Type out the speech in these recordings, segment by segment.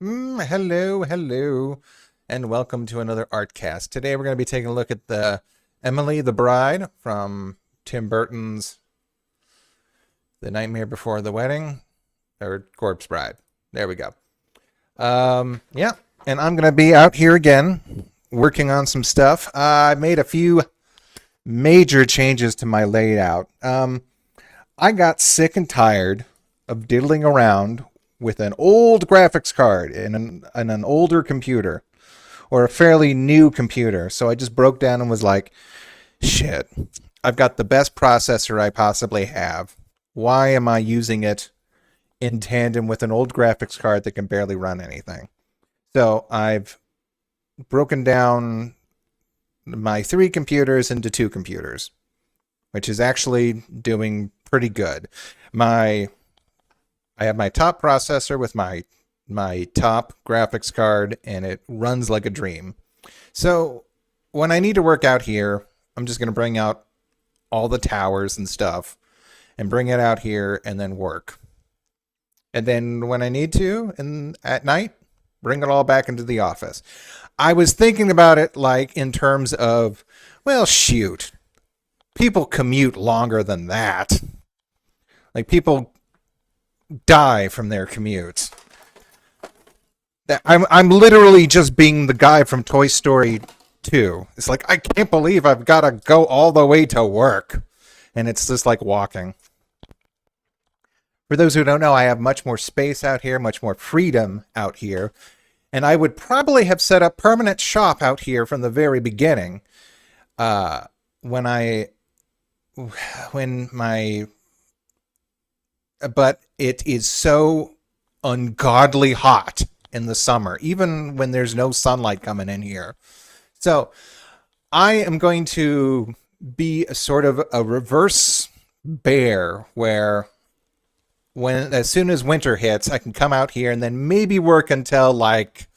Hello, and welcome to another Artcast. Today we're going to be taking a look at the Emily the Bride from Tim Burton's The Nightmare Before the Wedding, or Corpse Bride. There we go. Yeah, and I'm going to be out here again working on some stuff. I made a few major changes to my layout. I got sick and tired of diddling around with an old graphics card and an older computer, or a fairly new computer. So I just broke down and was like, shit, I've got the best processor I possibly have. Why am I using it in tandem with an old graphics card that can barely run anything? So I've broken down my 3 computers into 2 computers, which is actually doing pretty good. I have my top processor with my top graphics card, and it runs like a dream. So when I need to work out here, I'm just going to bring out all the towers and stuff and bring it out here and then work. And then when I need to, and at night, bring it all back into the office. I was thinking about it like in terms of, well, shoot, people commute longer than that. Like, people die from their commutes. I'm literally just being the guy from Toy Story 2. It's like, I can't believe I've got to go all the way to work. And it's just like walking. For those who don't know, I have much more space out here, much more freedom out here. And I would probably have set up permanent shop out here from the very beginning. But it is so ungodly hot in the summer, even when there's no sunlight coming in here. So I am going to be a sort of a reverse bear, where as soon as winter hits, I can come out here and then maybe work until like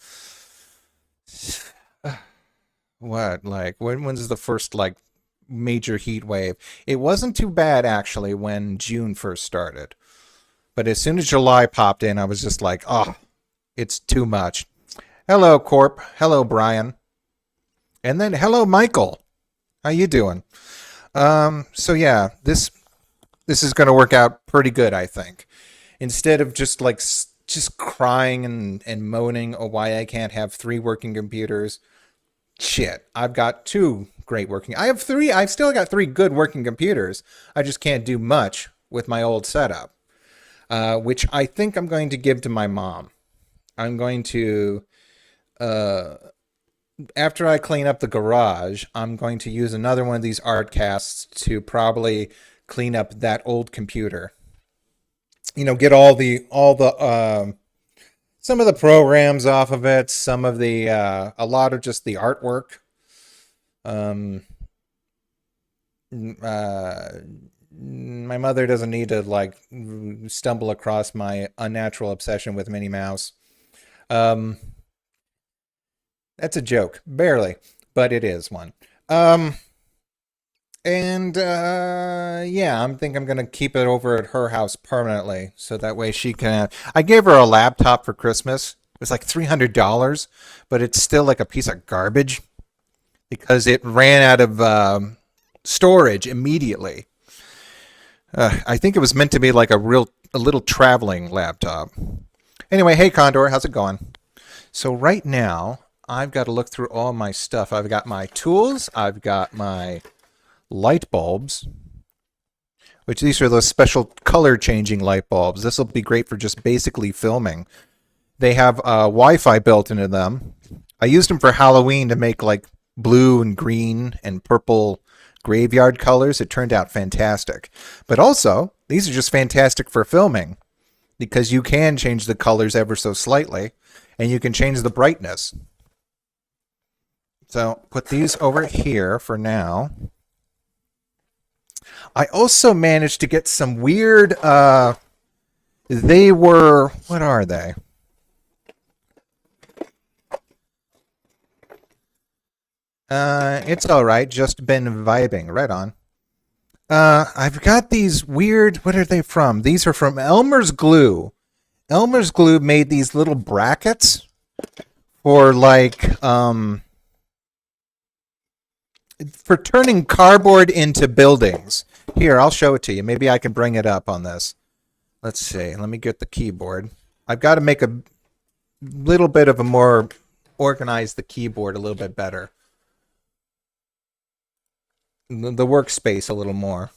when's the first like major heat wave? It wasn't too bad actually when June first started. But as soon as July popped in, I was just like, oh, it's too much. Hello, Corp. Hello, Brian. And then hello, Michael. How you doing? So yeah, this is going to work out pretty good, I think. Instead of just crying and moaning, oh, why I can't have 3 working computers. Shit, I've got 2 great working. I've still got 3 good working computers. I just can't do much with my old setup. Which I think I'm going to give to my mom. I'm going to, after I clean up the garage, I'm going to use another one of these Artcasts to probably clean up that old computer. You know, get all the some of the programs off of it, some of the, a lot of just the artwork. My mother doesn't need to like stumble across my unnatural obsession with Minnie Mouse. That's a joke, barely, but it is one. Yeah, I think I'm gonna keep it over at her house permanently, so that way she can. I gave her a laptop for Christmas. It was like $300, but it's still like a piece of garbage because it ran out of storage immediately. I think it was meant to be like a little traveling laptop. Anyway, hey Condor, how's it going? So right now, I've got to look through all my stuff. I've got my tools, I've got my light bulbs, which these are those special color changing light bulbs. This will be great for just basically filming. They have Wi-Fi built into them. I used them for Halloween to make like blue and green and purple graveyard colors. It turned out fantastic. But also, these are just fantastic for filming because you can change the colors ever so slightly and you can change the brightness. So put these over here for now. I also managed to get some weird, what are they? It's all right. Just been vibing. Right on. I've got these weird. What are they from? These are from Elmer's Glue. Elmer's Glue made these little brackets for like for turning cardboard into buildings. Here, I'll show it to you. Maybe I can bring it up on this. Let's see. Let me get the keyboard. I've got to make a little bit of a more organize the keyboard a little bit better. The workspace a little more.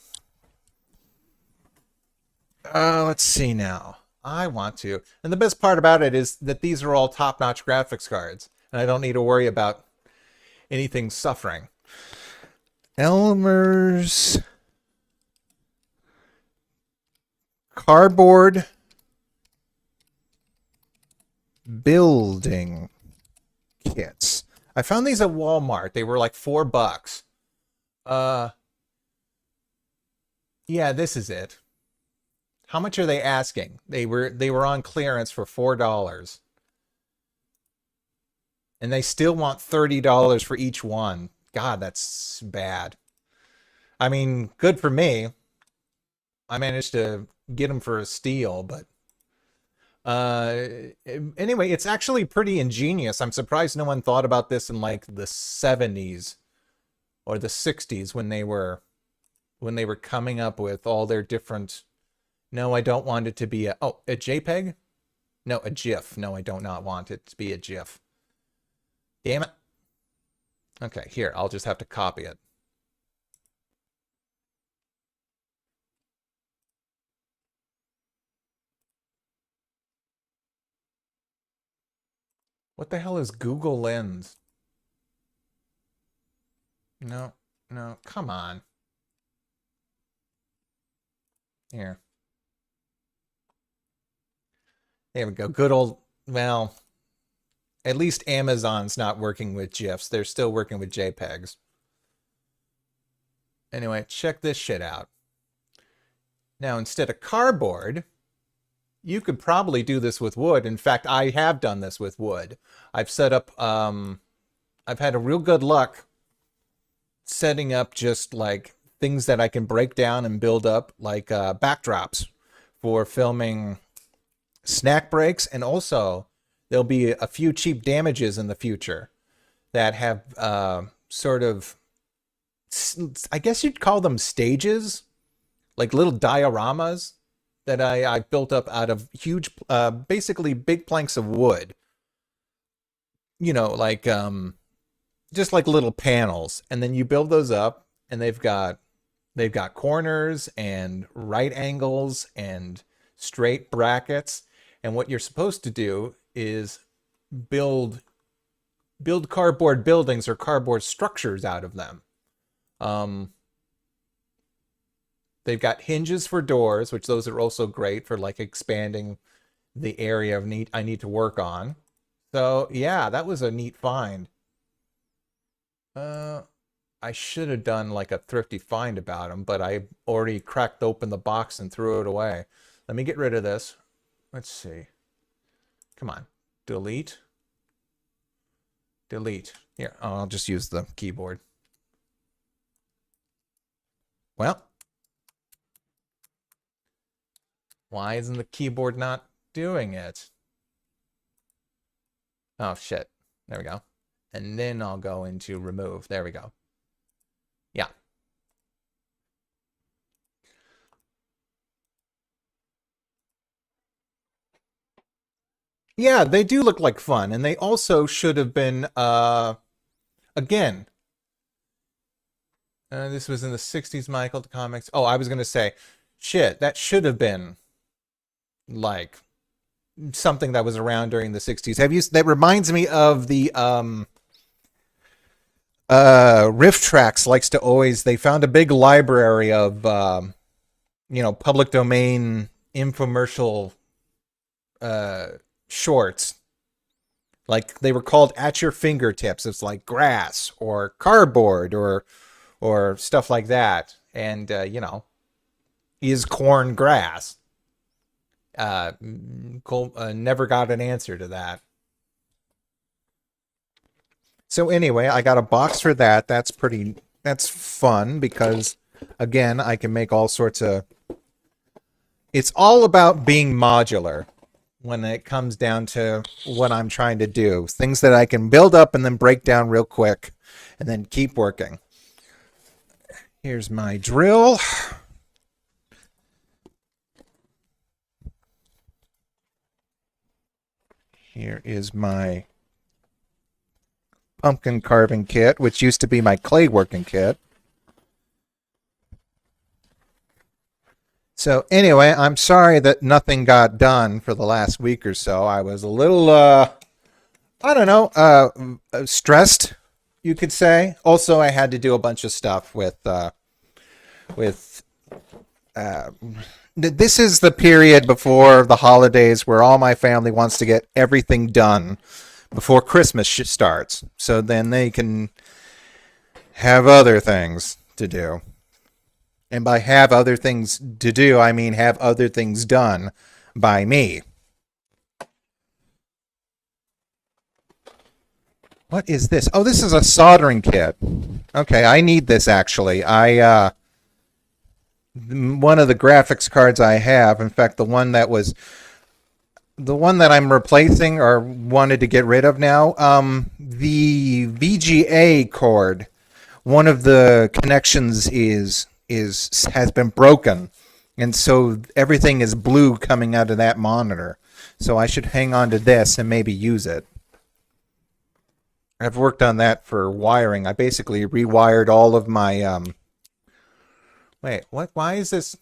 Let's see now. I want to. And the best part about it is that these are all top-notch graphics cards. And I don't need to worry about anything suffering. Elmer's cardboard building kits. I found these at Walmart. They were like $4. Yeah, this is it. How much are they asking? They were on clearance for $4. And they still want $30 for each one. God, that's bad. I mean, good for me. I managed to get them for a steal, but anyway, it's actually pretty ingenious. I'm surprised no one thought about this in like the 70s or the 60s when they were coming up with all their different. No, I don't want it to be a JPEG? No, a GIF. No, I do not want it to be a GIF. Damn it. Okay, here, I'll just have to copy it. What the hell is Google Lens? No, come on. Here. There we go. Good old, well, at least Amazon's not working with GIFs. They're still working with JPEGs. Anyway, check this shit out. Now, instead of cardboard, you could probably do this with wood. In fact, I have done this with wood. I've set up, I've had a real good luck setting up just like things that I can break down and build up, like backdrops for filming snack breaks. And also, there'll be a few cheap damages in the future that have sort of, I guess you'd call them stages, like little dioramas that I built up out of huge, basically big planks of wood. You know, like just like little panels, and then you build those up, and they've got corners and right angles and straight brackets. And what you're supposed to do is build cardboard buildings or cardboard structures out of them. They've got hinges for doors, which those are also great for like expanding the area of I need to work on. So yeah, that was a neat find. I should have done like a thrifty find about them, but I already cracked open the box and threw it away. Let me get rid of this. Let's see. Come on. Delete. Delete. Here, I'll just use the keyboard. Well, why isn't the keyboard not doing it? Oh, shit. There we go. And then I'll go into remove. There we go. Yeah. Yeah, they do look like fun. And they also should have been, again, this was in the 60s, Michael, the comics. Oh, I was going to say, shit, that should have been like something that was around during the 60s. That reminds me of the Riff Tracks likes to always, they found a big library of public domain infomercial shorts. Like they were called At Your Fingertips. It's like grass or cardboard or stuff like that. And is corn grass? Never got an answer to that. So anyway, I got a box for that. That's fun because, again, I can make all sorts of... It's all about being modular. when it comes down to what I'm trying to do. Things that I can build up and then break down real quick and then keep working. Here's my drill. Here is my pumpkin carving kit, which used to be my clay working kit. So anyway, I'm sorry that nothing got done for the last week or so. I was a little, I don't know, stressed, you could say. Also, I had to do a bunch of stuff with this is the period before the holidays where all my family wants to get everything done before Christmas starts. So then they can have other things to do. And by have other things to do, I mean have other things done by me. What is this? Oh, this is a soldering kit. Okay, I need this actually. One of the graphics cards I have, in fact, the one that I'm replacing or wanted to get rid of now, the VGA cord, one of the connections has been broken, and so everything is blue coming out of that monitor. So I should hang on to this and maybe use it. I've worked on that for wiring. I basically rewired all of my wait, what? Why is this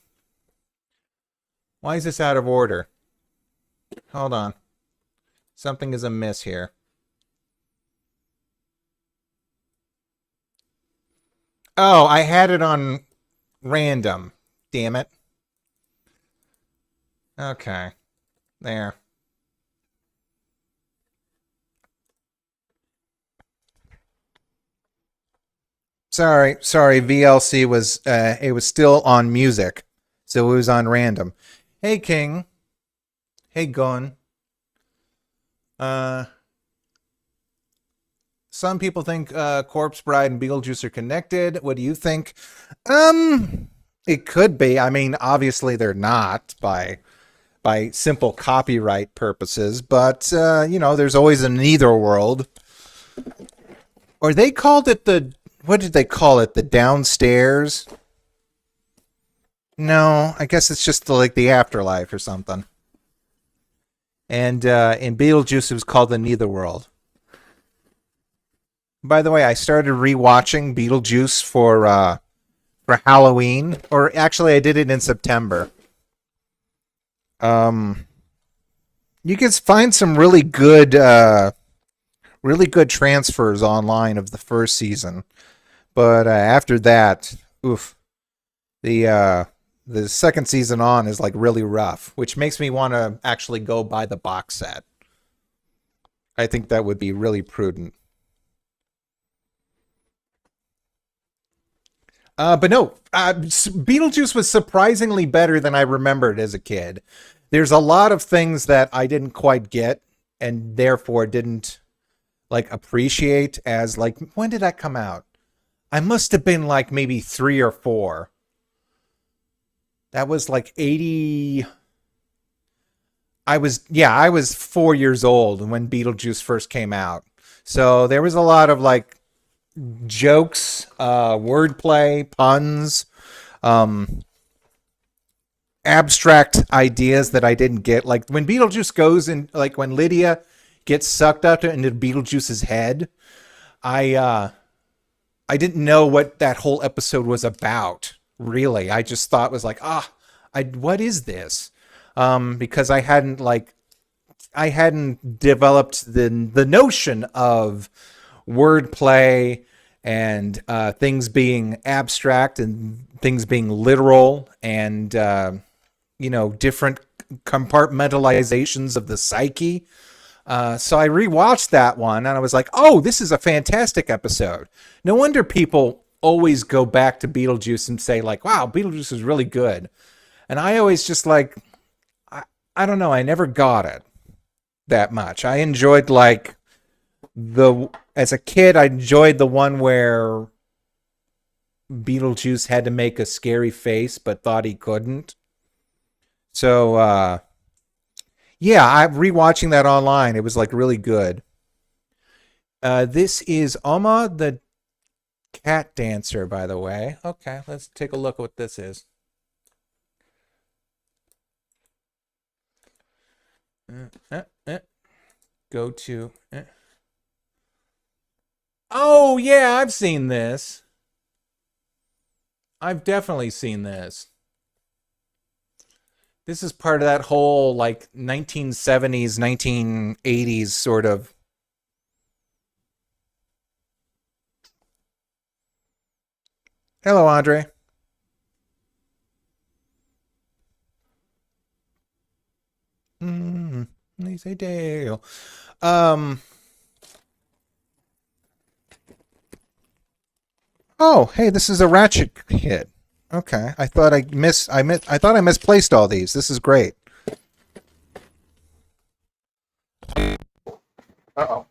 out of order? Hold on. Something is amiss here. Oh, I had it on random. Damn it. Okay. There. Sorry, VLC was it was still on music. So it was on random. Hey King. Hey Gon. Some people think Corpse Bride and Beetlejuice are connected. What do you think? It could be. I mean, obviously they're not by simple copyright purposes, but you know, there's always a neither world. Or they called it what did they call it? The downstairs? No, I guess it's just like the afterlife or something. And in Beetlejuice, it was called the neither world. By the way, I started rewatching Beetlejuice for Halloween, or actually, I did it in September. You can find some really good transfers online of the first season, but after that, oof, the second season on is like really rough, which makes me want to actually go buy the box set. I think that would be really prudent. But no, Beetlejuice was surprisingly better than I remembered as a kid. There's a lot of things that I didn't quite get and therefore didn't like appreciate as like, when did that come out? I must have been like maybe 3 or 4. That was like 80. I was 4 years old when Beetlejuice first came out. So there was a lot of like jokes, wordplay, puns, abstract ideas that I didn't get. Like when Beetlejuice goes in, like when Lydia gets sucked up into Beetlejuice's head, I didn't know what that whole episode was about. Really, I just thought it was like, what is this? Because I hadn't developed the notion of wordplay and things being abstract and things being literal and different compartmentalizations of the psyche. So I rewatched that one and I was like, oh, this is a fantastic episode. No wonder people always go back to Beetlejuice and say like, wow, Beetlejuice is really good. And I always just like, I don't know, I never got it that much. I enjoyed like as a kid, I enjoyed the one where Beetlejuice had to make a scary face but thought he couldn't. So Yeah, I'm rewatching that online. It was like really good. This is Oma the cat dancer, by the way. Okay, let's take a look at what this is. Go to. Oh yeah, I've seen this. I've definitely seen this. This is part of that whole like 1970s, 1980s sort of. Hello, Andre. Mm, Lisa Dale. Um. Oh, hey, this is a ratchet hit. Okay, I thought I thought I misplaced all these. This is great. Uh oh.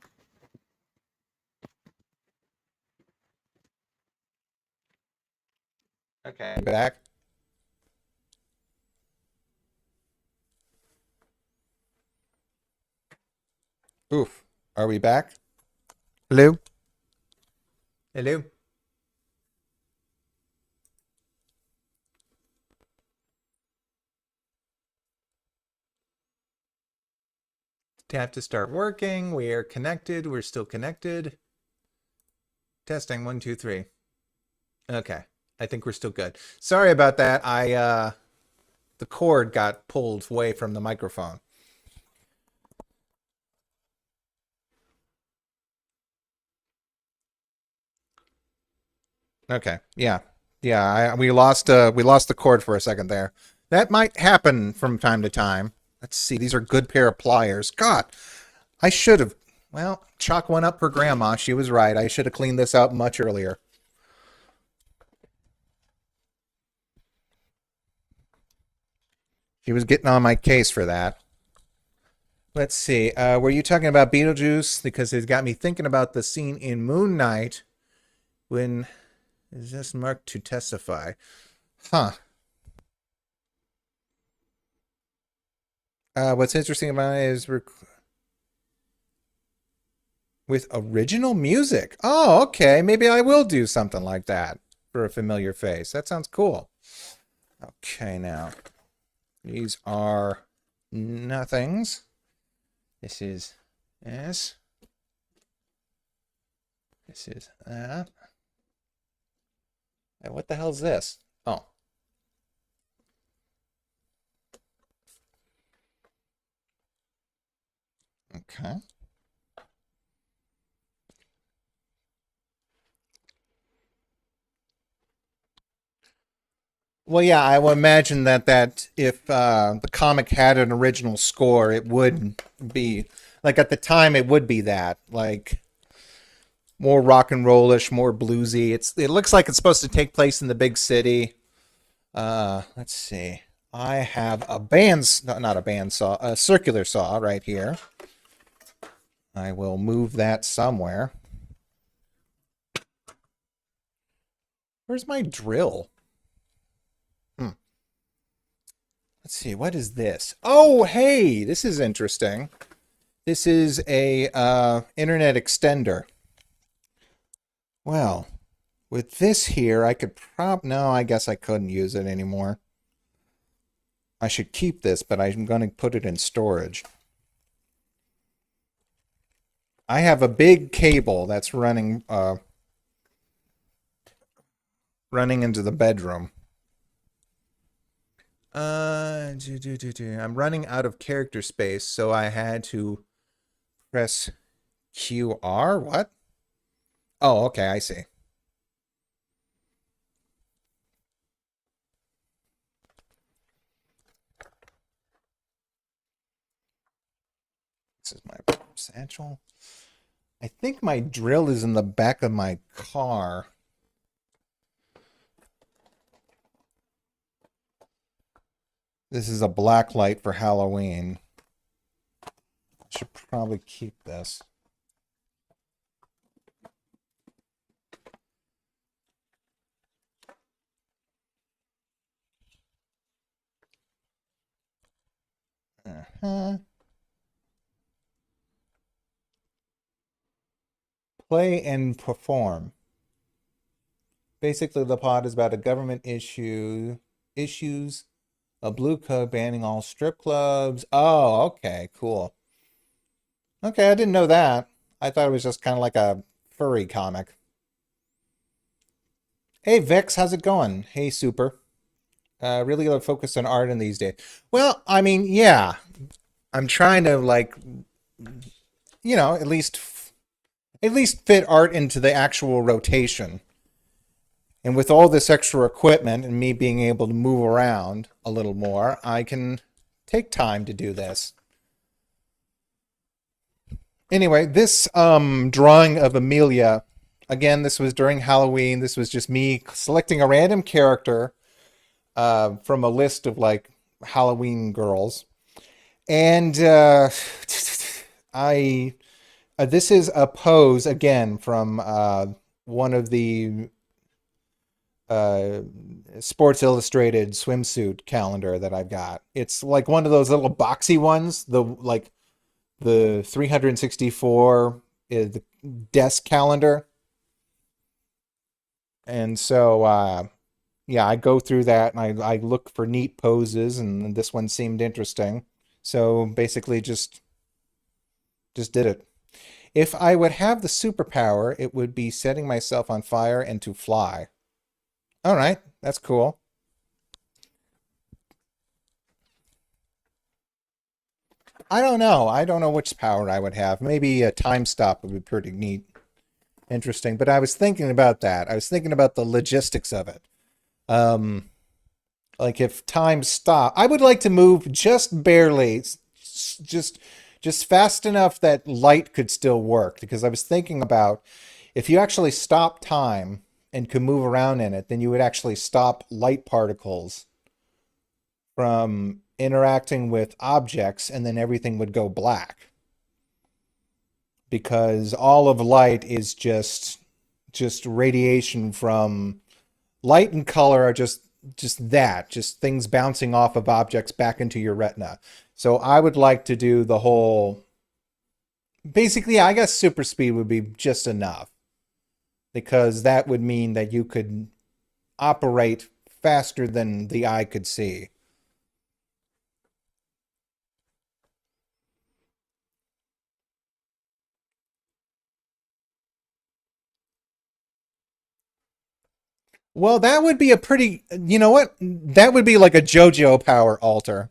Okay, back. Oof. Are we back? Hello. Hello. Tap to start working. We are connected. We're still connected. Testing 1, 2, 3. Okay. I think we're still good. Sorry about that. The cord got pulled away from the microphone. Okay. Yeah. Yeah, we lost the cord for a second there. That might happen from time to time. Let's see. These are good pair of pliers. God, I should have. Well, chalk one up for Grandma. She was right. I should have cleaned this out much earlier. She was getting on my case for that. Let's see. Were you talking about Beetlejuice? Because it got me thinking about the scene in Moon Knight when is this marked to testify? Huh. What's interesting about it is with original music. Oh, okay. Maybe I will do something like that for a familiar face. That sounds cool. Okay, now these are nothings. This is S. This is that. And what the hell's this? Oh, okay. Well, yeah, I would imagine that if the comic had an original score, it would be like at the time it would be that like more rock and rollish, more bluesy. It looks like it's supposed to take place in the big city. Let's see. I have a not a bandsaw, a circular saw right here. I will move that somewhere. Where's my drill? Hmm. Let's see. What is this? Oh, hey, this is interesting. This is a internet extender. Well, with this here, I could no, I guess I couldn't use it anymore. I should keep this, but I'm going to put it in storage. I have a big cable that's running into the bedroom. I'm running out of character space, so I had to press QR. What? Oh, okay, I see. This is my satchel. I think my drill is in the back of my car. This is a black light for Halloween. I should probably keep this. Uh-huh. Play and perform. Basically, the plot is about a government issues a blue code banning all strip clubs. Oh, okay, cool. Okay, I didn't know that. I thought it was just kind of like a furry comic. Hey, Vix, how's it going? Hey, Super. Really gonna focus on art in these days. Well, I mean, yeah, I'm trying to like, at least fit art into the actual rotation. And with all this extra equipment and me being able to move around a little more, I can take time to do this. Anyway, this drawing of Amelia, again, this was during Halloween. This was just me selecting a random character from a list of like Halloween girls. And I this is a pose again from one of the uh, Sports Illustrated swimsuit calendar that I've got. It's like one of those little boxy ones, the 364 the desk calendar. And so yeah, I go through that and I look for neat poses, and this one seemed interesting. So basically just did it. If I would have the superpower, it would be setting myself on fire and to fly. All right, that's cool. I don't know. I don't know which power I would have. Maybe a time stop would be pretty neat, interesting. But I was thinking about that. I was thinking about the logistics of it. Um, like if time stopped, I would like to move just barely, just just fast enough that light could still work. Because I was thinking about if you actually stop time and could move around in it, then you would actually stop light particles from interacting with objects, and then everything would go black because all of light is just radiation from light and color are just things bouncing off of objects back into your retina. So I would like to do the whole basically, I guess super speed would be just enough because that would mean that you could operate faster than the eye could see. Well, that would be a pretty, you know what? That would be like a JoJo power alter.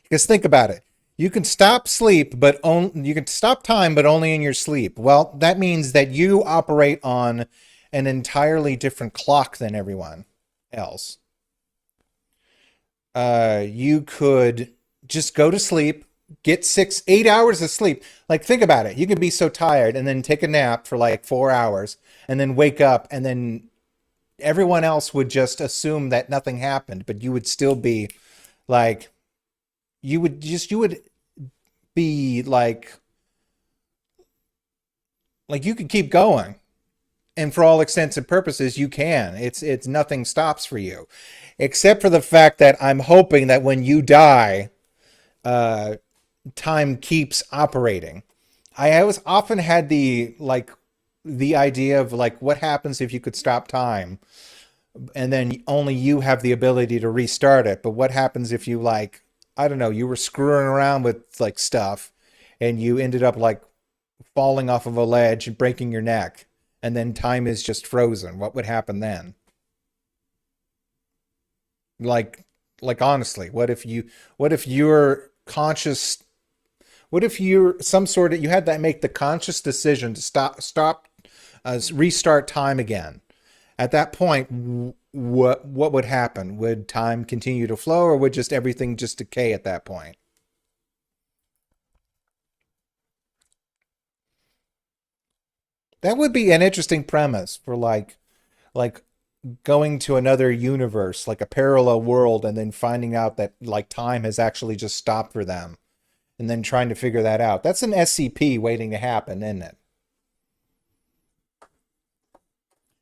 Because think about it. You can stop sleep, but you can stop time, but only in your sleep. Well, that means that you operate on an entirely different clock than everyone else. You could just go to sleep, get 8 hours of sleep. Like, think about it. You could be so tired and then take a nap for like 4 hours and then wake up, and then everyone else would just assume that nothing happened, but you would still be like, you would be like you could keep going. And for all extents and purposes, you can. It's nothing stops for you, except for the fact that I'm hoping that when you die, uh, time keeps operating. I always often had the idea of like what happens if you could stop time and then only you have the ability to restart it. But what happens if you like, I don't know, you were screwing around with like stuff and you ended up like falling off of a ledge and breaking your neck, and then time is just frozen. What would happen then? Like honestly, what if you're conscious, what if you're some sort of you had to make the conscious decision to restart time again? At that point, what would happen? Would time continue to flow, or would just everything just decay at that point? That would be an interesting premise for like going to another universe, like a parallel world, and then finding out that like time has actually just stopped for them, and then trying to figure that out. That's an SCP waiting to happen, isn't it?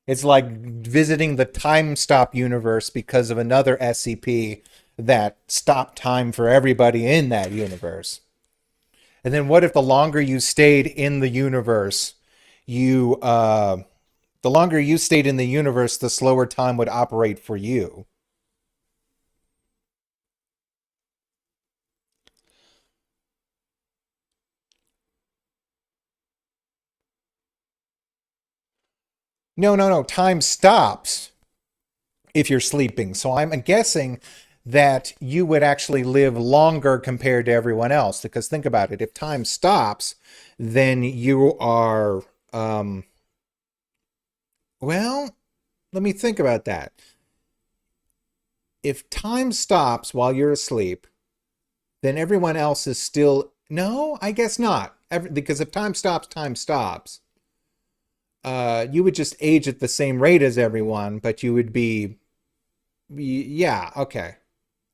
It's like visiting the time stop universe because of another SCP that stopped time for everybody in that universe. And then what if the longer you stayed in the universe, you the longer you stayed in the universe, the slower time would operate for you. No, no, no. Time stops if you're sleeping. So I'm guessing that you would actually live longer compared to everyone else. Because think about it, if time stops, then you are, um, well, let me think about that. If time stops while you're asleep, then everyone else is still, no, I guess not. Because if time stops, time stops. You would just age at the same rate as everyone, but you would be, yeah, okay.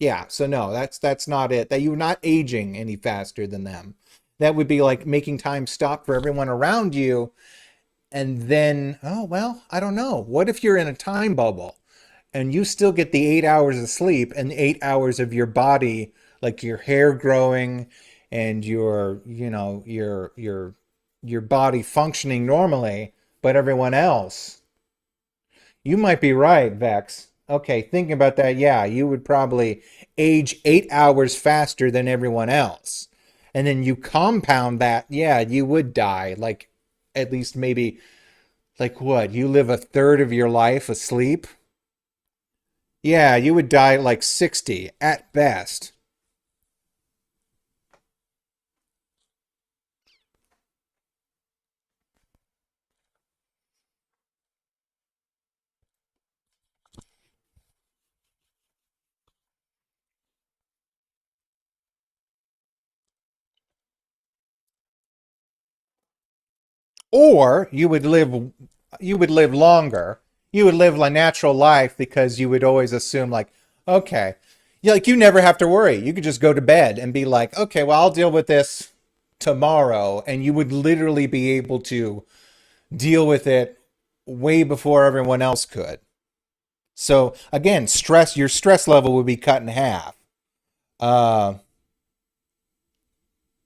Yeah, so no, that's not it. That you're not aging any faster than them. That would be like making time stop for everyone around you, and then, oh, well, I don't know. What if you're in a time bubble and you still get the 8 hours of sleep and the 8 hours of your body, like your hair growing and your body functioning normally, but everyone else. You might be right, Vex. Okay, thinking about that, yeah, you would probably age 8 hours faster than everyone else. And then you compound that, yeah, you would die. Like, at least maybe, like what? You live a third of your life asleep? Yeah, you would die at like 60 at best. Or you would live longer. You would live a natural life because you would always assume like, okay, yeah, like you never have to worry. You could just go to bed and be like, okay, well, I'll deal with this tomorrow, and you would literally be able to deal with it way before everyone else could. So again, your stress level would be cut in half. Uh,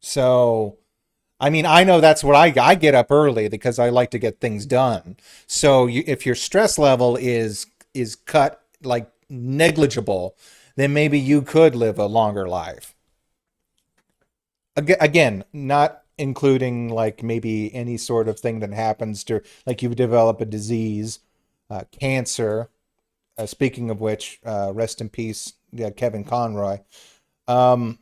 so I mean, I know that's what I get up early because I like to get things done. So if your stress level is cut like negligible, then maybe you could live a longer life. Again, not including like maybe any sort of thing that happens to like you develop a disease, cancer. Speaking of which, rest in peace, yeah, Kevin Conroy. Um,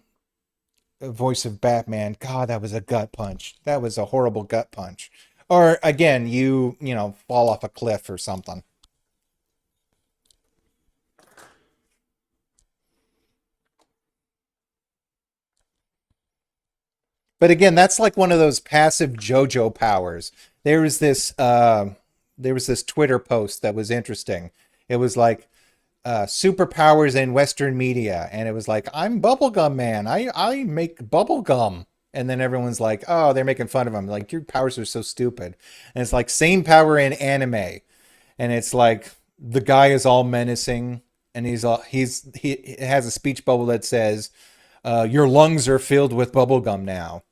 Voice of Batman. God, that was a gut punch. That was a horrible gut punch. Or again, you fall off a cliff or something. But again, that's like one of those passive JoJo powers. There was this there was this Twitter post that was interesting. It was like superpowers in Western media, and it was like, I'm Bubblegum Man. I make bubblegum. And then everyone's like, oh, they're making fun of him. Like, your powers are so stupid. And it's like same power in anime. And it's like the guy is all menacing, and he has a speech bubble that says, "Your lungs are filled with bubblegum now,"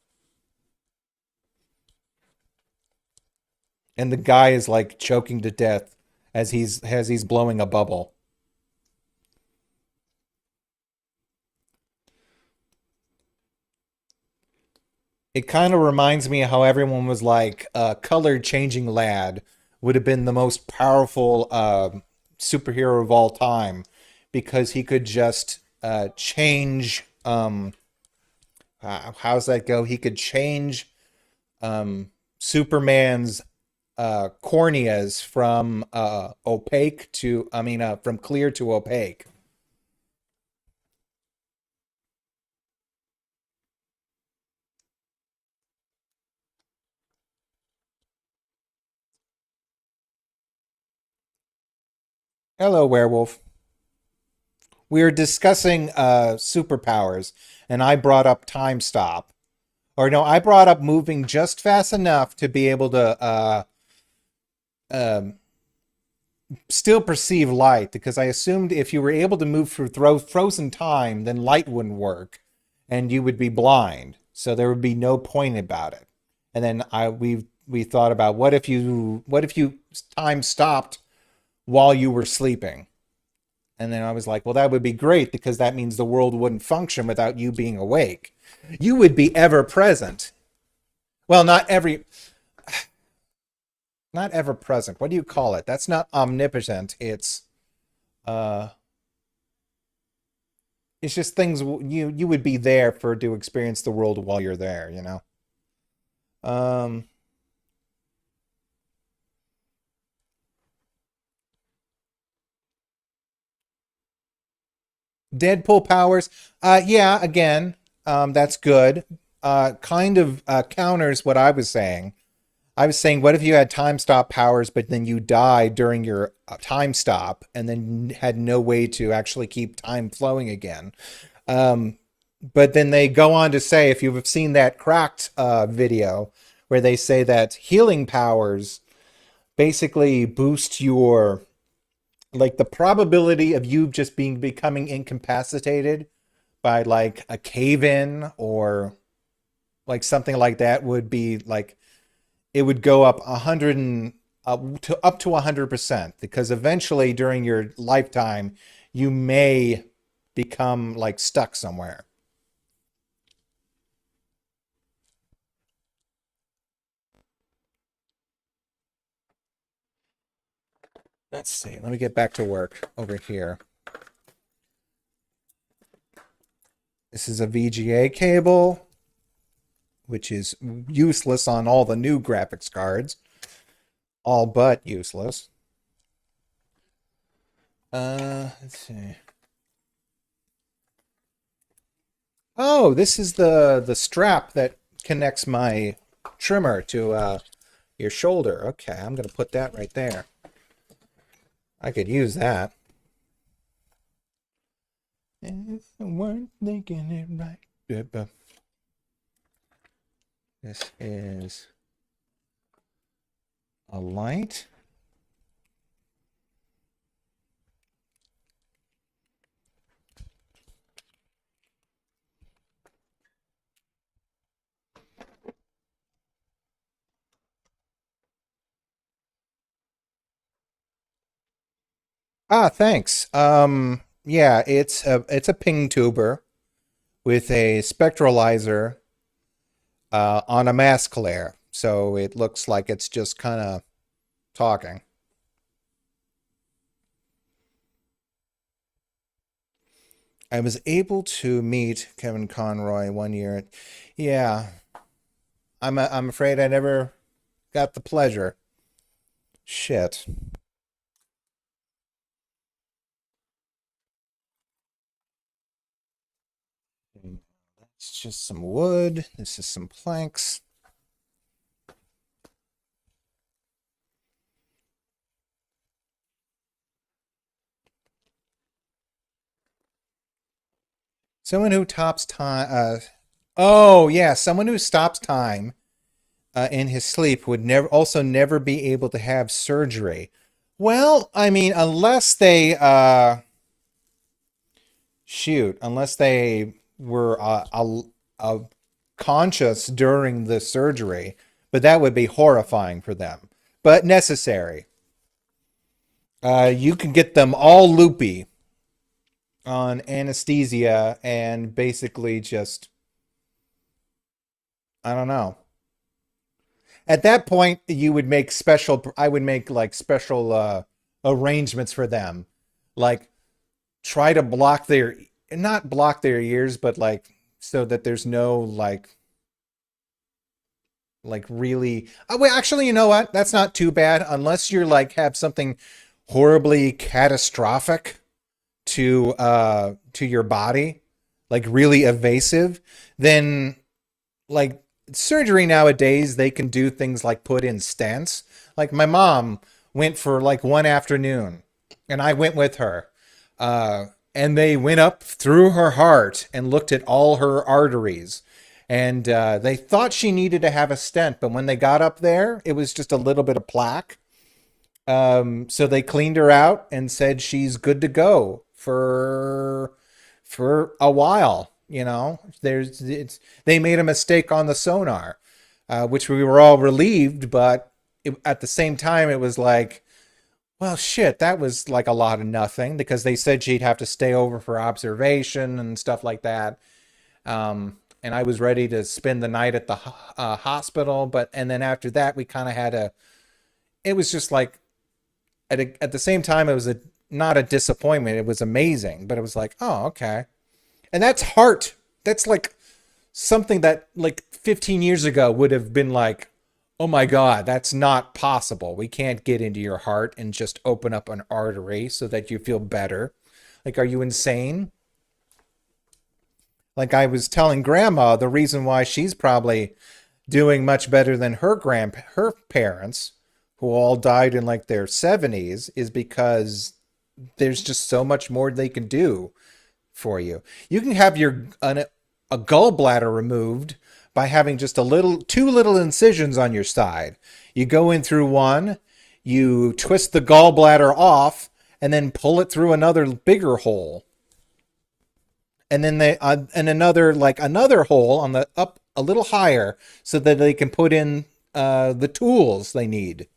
and the guy is like choking to death as he's blowing a bubble. It kind of reminds me of how everyone was like, colored changing lad would have been the most powerful superhero of all time because he could just change. How's that go? He could change Superman's corneas from opaque to, I mean, from clear to opaque. Hello, werewolf. We are discussing superpowers, and I brought up time stop. Or no, I brought up moving just fast enough to be able to um, still perceive light, because I assumed if you were able to move through frozen time, then light wouldn't work, and you would be blind. So there would be no point about it. And then we thought about what if you time stopped while you were sleeping. And then I was like, well, that would be great because that means the world wouldn't function without you being awake. You would be ever present. Well, not ever present. What do you call it? That's not omnipotent. Uh it's just things you would be there for to experience the world while you're there, you know. Um Deadpool powers. Yeah, again, that's good. Kind of counters what I was saying. I was saying, what if you had time stop powers, but then you died during your time stop and then had no way to actually keep time flowing again? Um, but then they go on to say, if you've seen that cracked video where they say that healing powers basically boost your like the probability of you just being becoming incapacitated by like a cave in or like something like that would be like it would go up 100 and up to 100% because eventually during your lifetime you may become like stuck somewhere. Let's see. Let me get back to work over here. This is a VGA cable, which is useless on all the new graphics cards. All but useless. Let's see. Oh, this is the strap that connects my trimmer to your shoulder. Okay, I'm gonna put that right there. I could use that. If I weren't thinking it right. This is a light. Ah, thanks. Yeah, it's a ping tuber with a spectralizer on a mask layer, so it looks like it's just kind of talking. I was able to meet Kevin Conroy 1 year. Yeah, I'm afraid I never got the pleasure. Shit. It's just some wood. This is some planks. Someone who tops time. Oh yeah, someone who stops time in his sleep would never be able to have surgery. Well, I mean, unless they unless they were conscious during the surgery, but that would be horrifying for them. But necessary. You can get them all loopy on anesthesia and basically just I don't know. At that point, you would make special. I would make like special arrangements for them, like try to block their not block their ears, but like so that there's no like really. Oh, wait, actually, you know what? That's not too bad unless you're like have something horribly catastrophic to your body, like really evasive. Then like surgery nowadays they can do things like put in stents. Like my mom went for like one afternoon and I went with her, and they went up through her heart and looked at all her arteries, and they thought she needed to have a stent, but when they got up there it was just a little bit of plaque. So they cleaned her out and said she's good to go for a while. You know, they made a mistake on the sonar. which we were all relieved, but at the same time, it was like, well, shit, that was like a lot of nothing because they said she'd have to stay over for observation and stuff like that. And I was ready to spend the night at the hospital, and then after that, we kind of had it was just like, at the same time, it was not a disappointment. It was amazing, but it was like, oh, okay. And that's heart. That's like something that like 15 years ago would have been like, oh my God, that's not possible. We can't get into your heart and just open up an artery so that you feel better. Like, are you insane? Like I was telling grandma, the reason why she's probably doing much better than her parents, who all died in like their 70s, is because there's just so much more they can do for you. You can have a gallbladder removed by having just two little incisions on your side. You go in through one, you twist the gallbladder off, and then pull it through another bigger hole. And then another hole on the up a little higher so that they can put in the tools they need.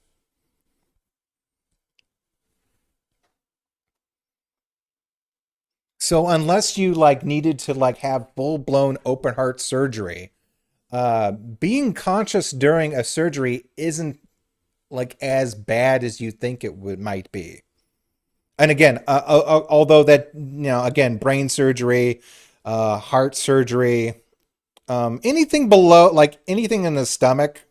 So unless you like needed to like have full blown open heart surgery, being conscious during a surgery isn't like as bad as you think it might be. And again, although that, again, brain surgery, heart surgery, anything below, like anything in the stomach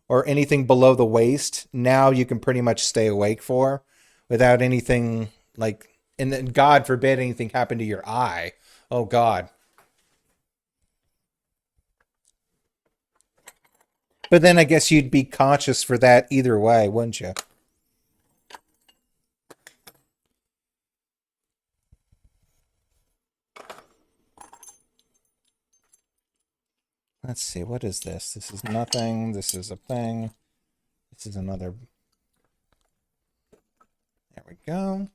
or anything below the waist, now you can pretty much stay awake for without anything like, and then God forbid anything happen to your eye. Oh God. But then I guess you'd be conscious for that either way, wouldn't you? Let's see, what is this? This is nothing. This is a thing. This is another. There we go.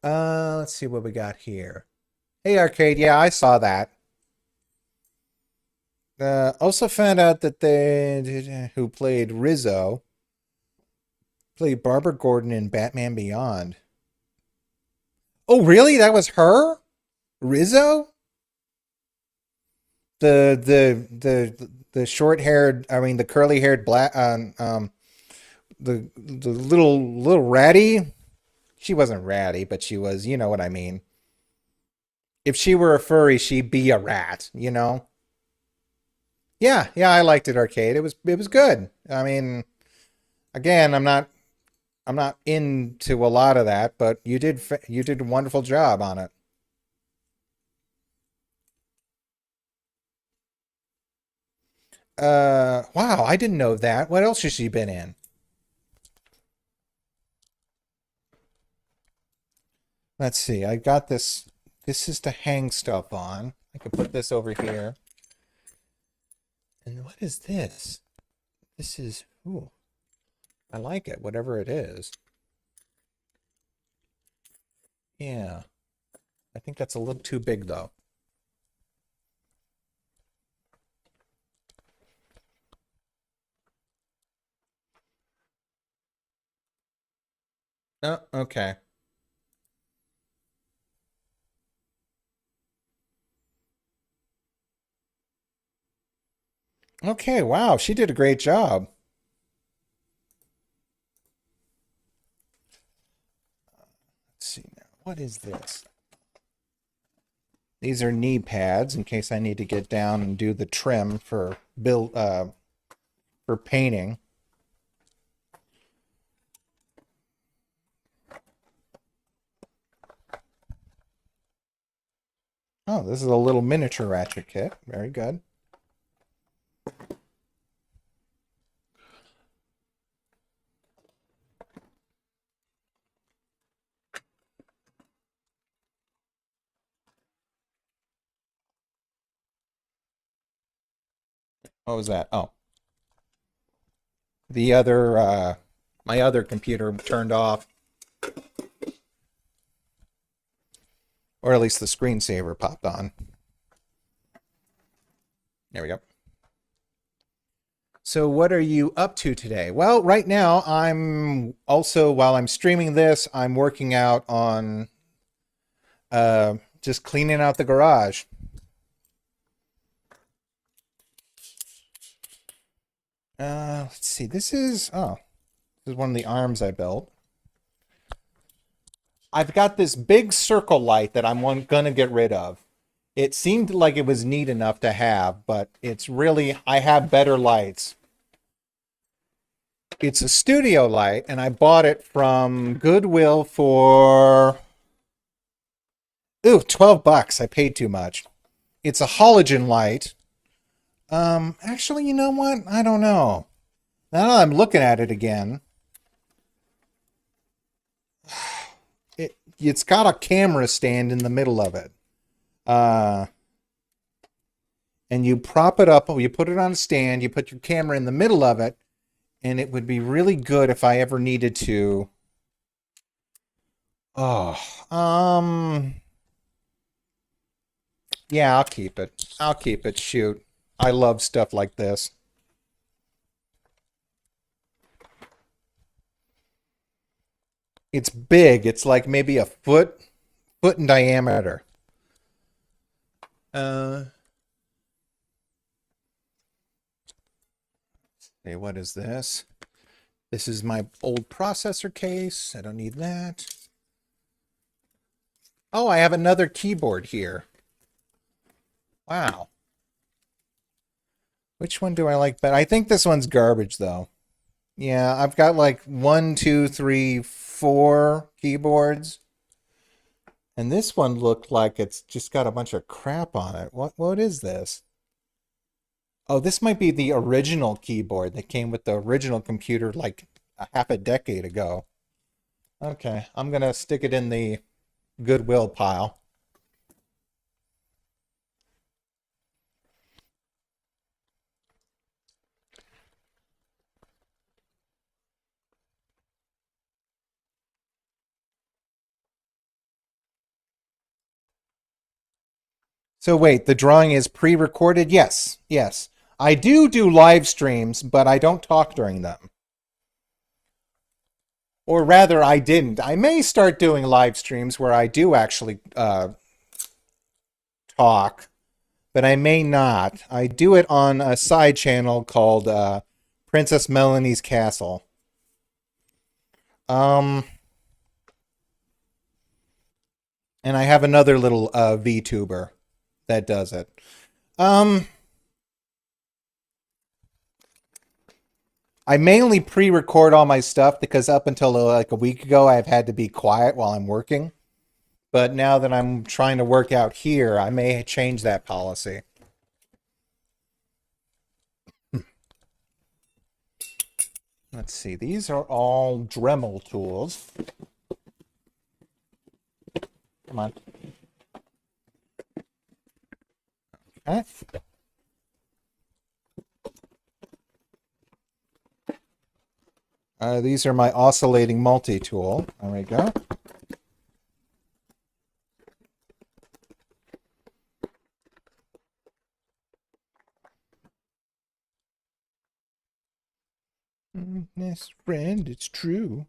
Let's see what we got here. Hey, Arcade. Yeah, I saw that. Also found out that who played Rizzo played Barbara Gordon in Batman Beyond. Oh, really? That was her? Rizzo? The short haired, I mean the curly haired black the little ratty. She wasn't ratty, but she was, you know what I mean. If she were a furry, she'd be a rat, you know? Yeah, yeah, I liked it, Arcade. It was good. I mean, again, I'm not into a lot of that, but you did a wonderful job on it. Wow, I didn't know that. What else has she been in? Let's see. I got this. This is to hang stuff on. I can put this over here. And what is this? This is, ooh, I like it, whatever it is. Yeah. I think that's a little too big though. Oh, okay. Okay, wow, she did a great job. Let's see now. What is this? These are knee pads in case I need to get down and do the trim for painting. Oh, this is a little miniature ratchet kit. Very good. What was that? Oh, the other my other computer turned off, or at least the screensaver popped on. There we go. So what are you up to today? Well, right now while I'm streaming this, I'm working out on just cleaning out the garage. Let's see. This is one of the arms I built. I've got this big circle light that gonna get rid of. It seemed like it was neat enough to have, but I have better lights. It's a studio light, and I bought it from Goodwill for, 12 bucks. I paid too much. It's a halogen light. Actually, you know what? I don't know. Now that I'm looking at it again, it's got a camera stand in the middle of it. And you prop it up, or you put it on a stand, you put your camera in the middle of it, and it would be really good if I ever needed to. Yeah, I'll keep it. I'll keep it. Shoot. I love stuff like this. It's big. It's like maybe a foot in diameter. Uh, okay, what is this? This is my old processor case. I don't need that. Oh, I have another keyboard here. Wow. Which one do I like better? I think this one's garbage, though. Yeah, I've got like 1, 2, 3, 4 keyboards. And this one looked like it's just got a bunch of crap on it. What is this? Oh, this might be the original keyboard that came with the original computer like a half a decade ago. Okay, I'm gonna stick it in the Goodwill pile. So wait, the drawing is pre-recorded? Yes, yes. I do live streams, but I don't talk during them. Or rather, I didn't. I may start doing live streams where I do actually talk, but I may not. I do it on a side channel called Princess Melanie's Castle. Um, and I have another little VTuber that does it. Um, I mainly pre-record all my stuff because up until like a week ago, I've had to be quiet while I'm working. But now that I'm trying to work out here, I may change that policy. Let's see. These are all Dremel tools. Come on. Okay. These are my oscillating multi-tool. There we go. Yes, friend, it's true.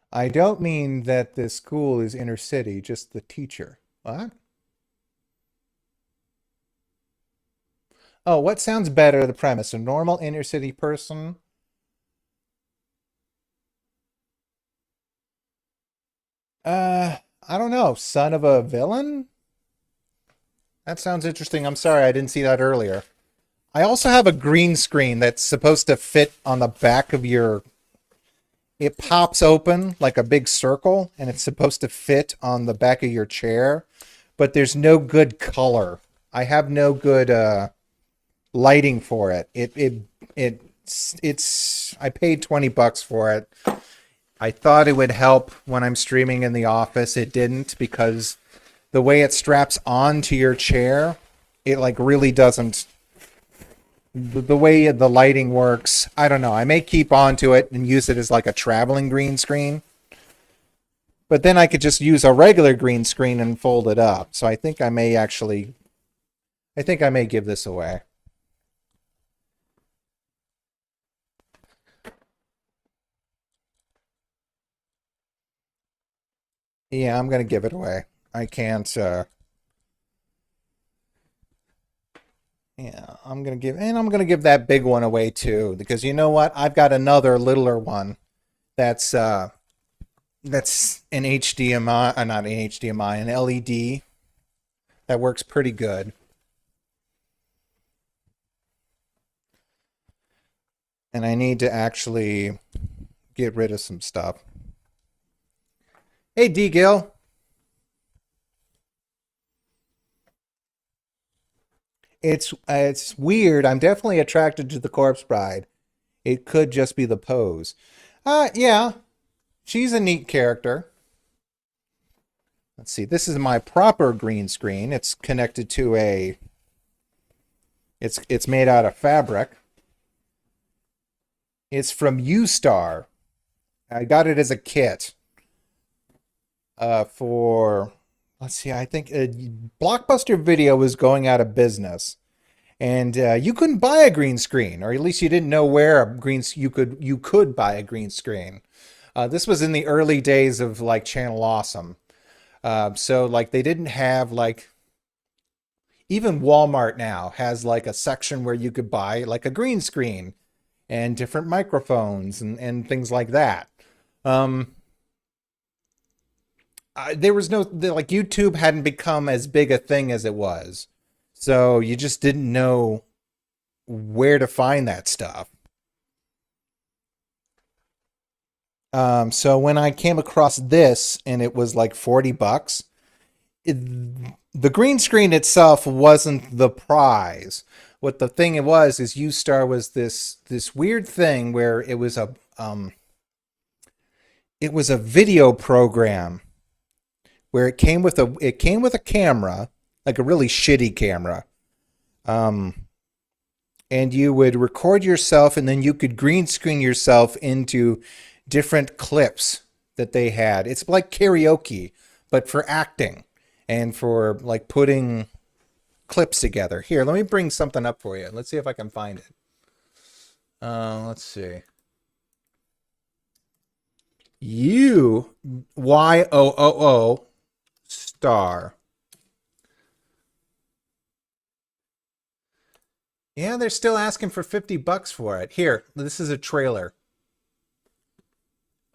I don't mean that the school is inner city, just the teacher. What? Oh, what sounds better, the premise? A normal inner city person? I don't know. Son of a villain? That sounds interesting. I'm sorry, I didn't see that earlier. I also have a green screen that's supposed to fit on the back of your... It pops open like a big circle, and it's supposed to fit on the back of your chair, but there's no good color. I have no good lighting for it. I paid 20 bucks for it. I thought it would help when I'm streaming in the office. It didn't, because the way it straps onto your chair, it like really doesn't. The way the lighting works, I don't know. I may keep onto it and use it as like a traveling green screen, But then I could just use a regular green screen and fold it up. So I think I may give this away. Yeah, I'm gonna give it away. I can't. Yeah, I'm gonna give that big one away too, because you know what? I've got another littler one that's that's an HDMI, not an HDMI, an LED that works pretty good. And I need to actually get rid of some stuff. Hey, D Gill. It's weird. I'm definitely attracted to the Corpse Bride. It could just be the pose. Yeah, she's a neat character. Let's see. This is my proper green screen. It's connected to a. It's made out of fabric. It's from U-Star. I got it as a kit. For let's see. I think Blockbuster Video was going out of business, and you couldn't buy a green screen, or at least you didn't know where you could buy a green screen. This was in the early days of like Channel Awesome. So like they didn't have like even Walmart now has like a section where you could buy like a green screen and different microphones and things like that. Um, there was no like YouTube hadn't become as big a thing as it was. So you just didn't know where to find that stuff. So when I came across this and it was like 40 bucks, it, the green screen itself wasn't the prize. What the thing it was is U-Star was this weird thing where it was a video program where it came with a camera, like a really shitty camera. Um, and you would record yourself and then you could green screen yourself into different clips that they had. It's like karaoke, but for acting and for like putting clips together. Here, let me bring something up for you. Let's see if I can find it. Let's see. YOOO star. Yeah, they're still asking for 50 bucks for it. Here, this is a trailer.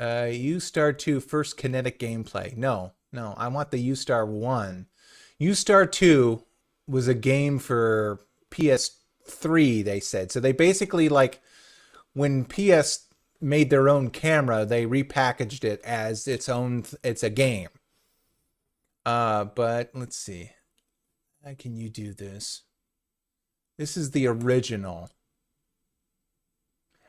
U-Star 2 first kinetic gameplay. No, I want the U-Star 1. U-Star 2 was a game for PS3, they said. So they basically like when PS made their own camera, they repackaged it as its own it's a game. But let's see. How can you do this? This is the original.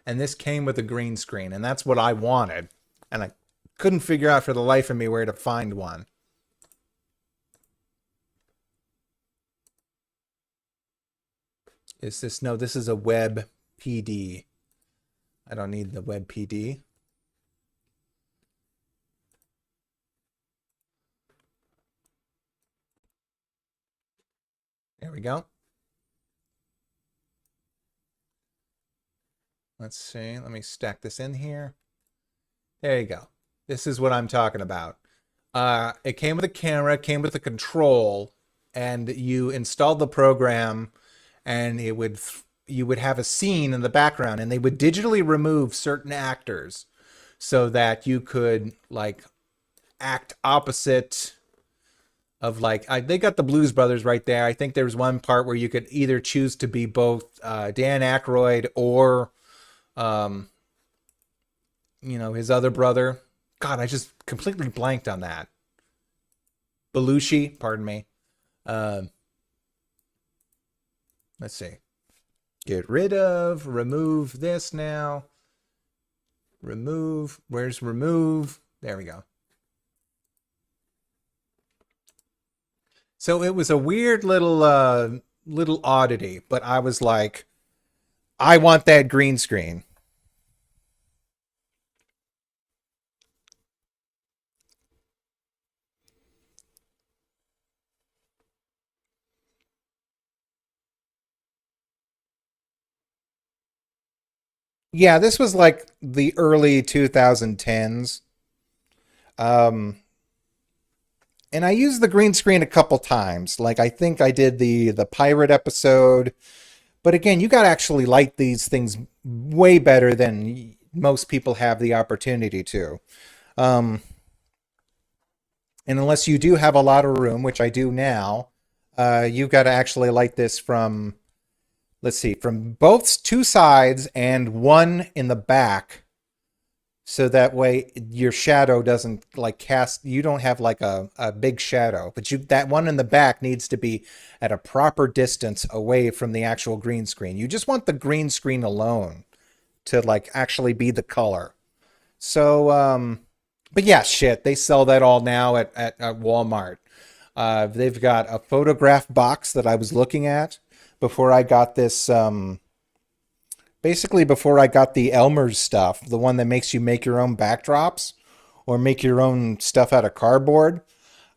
And this came with a green screen, and that's what I wanted. And I couldn't figure out for the life of me where to find one. Is this, no, this is a web PD. I don't need the web PD. There we go. Let's see. Let me stack this in here. There you go. This is what I'm talking about. It came with a camera, came with a control, and you installed the program, and you would have a scene in the background, and they would digitally remove certain actors so that you could like act opposite of like they got the Blues Brothers right there. I think there was one part where you could either choose to be both Dan Aykroyd or you know, his other brother. God, I just completely blanked on that. Belushi, pardon me. Let's see. Get rid of, remove this now. Remove, where's remove? There we go. So it was a weird little oddity, but I was like, I want that green screen. Yeah, this was like the early 2010s. Um, and I used the green screen a couple times. Like I think I did the pirate episode. But again, you got to actually light these things way better than most people have the opportunity to. Um, and unless you do have a lot of room, which I do now, you've got to actually light this from, let's see, from both two sides and one in the back. So that way your shadow doesn't like cast, you don't have like a big shadow, but you, that one in the back needs to be at a proper distance away from the actual green screen. You just want the green screen alone to like actually be the color. So, but yeah, shit, they sell that all now at Walmart. They've got a photograph box that I was looking at before I got this, basically before I got the Elmer's stuff, the one that makes you make your own backdrops or make your own stuff out of cardboard.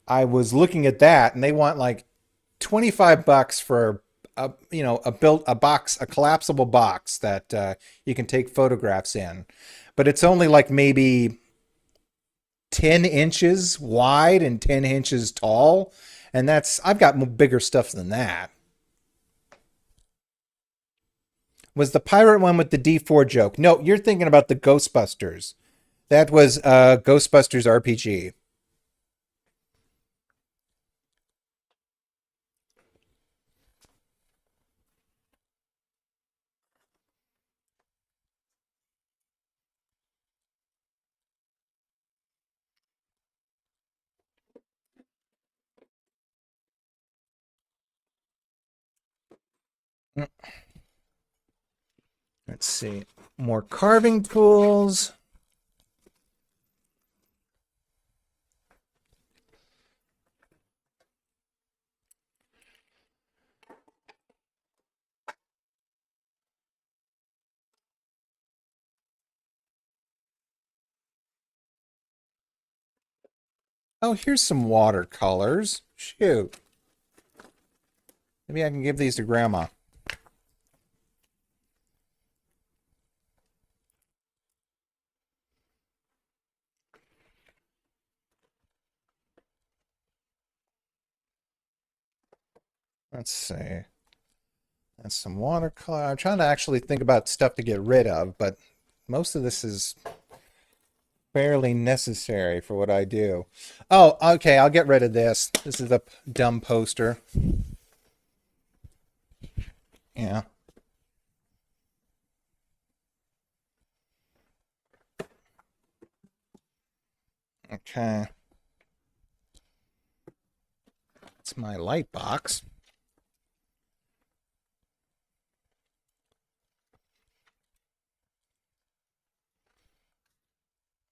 I was looking at that and they want like 25 bucks for a, you know, a built a box, a collapsible box that you can take photographs in. But it's only like maybe 10 inches wide and 10 inches tall. And that's, I've got bigger stuff than that. Was the pirate one with the D4 joke? No, you're thinking about the Ghostbusters. That was Ghostbusters RPG. Let's see. More carving tools. Oh, here's some watercolors. Shoot. Maybe I can give these to Grandma. Let's see. That's some watercolor. I'm trying to actually think about stuff to get rid of, but most of this is fairly necessary for what I do. Oh, okay. I'll get rid of this. This is a dumb poster. Yeah. Okay. It's my light box.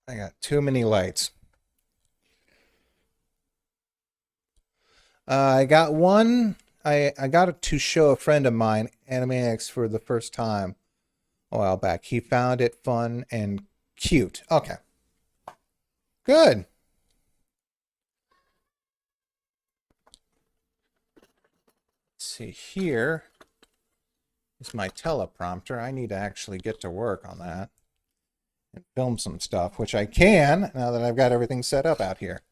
I got too many lights. I got one. I got it to show a friend of mine, Animaniacs, for the first time a while back. He found it fun and cute. Okay, good. Let's see, here is my teleprompter. I need to actually get to work on that and film some stuff, which I can now that I've got everything set up out here.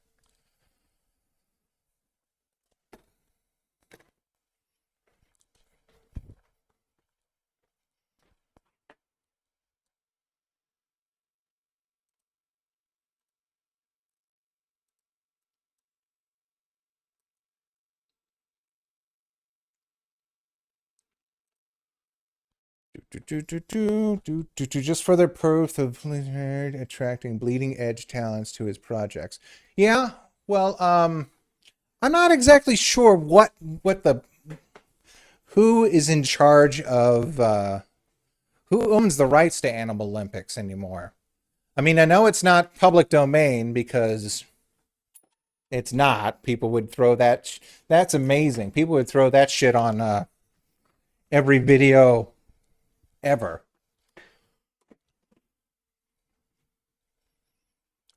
Just further proof of Blizzard attracting bleeding edge talents to his projects. Yeah, well, I'm not exactly sure what the who is in charge of who owns the rights to Animal Olympics anymore. I mean, I know it's not public domain because it's not. People would throw that. That's amazing. People would throw that shit on every video ever.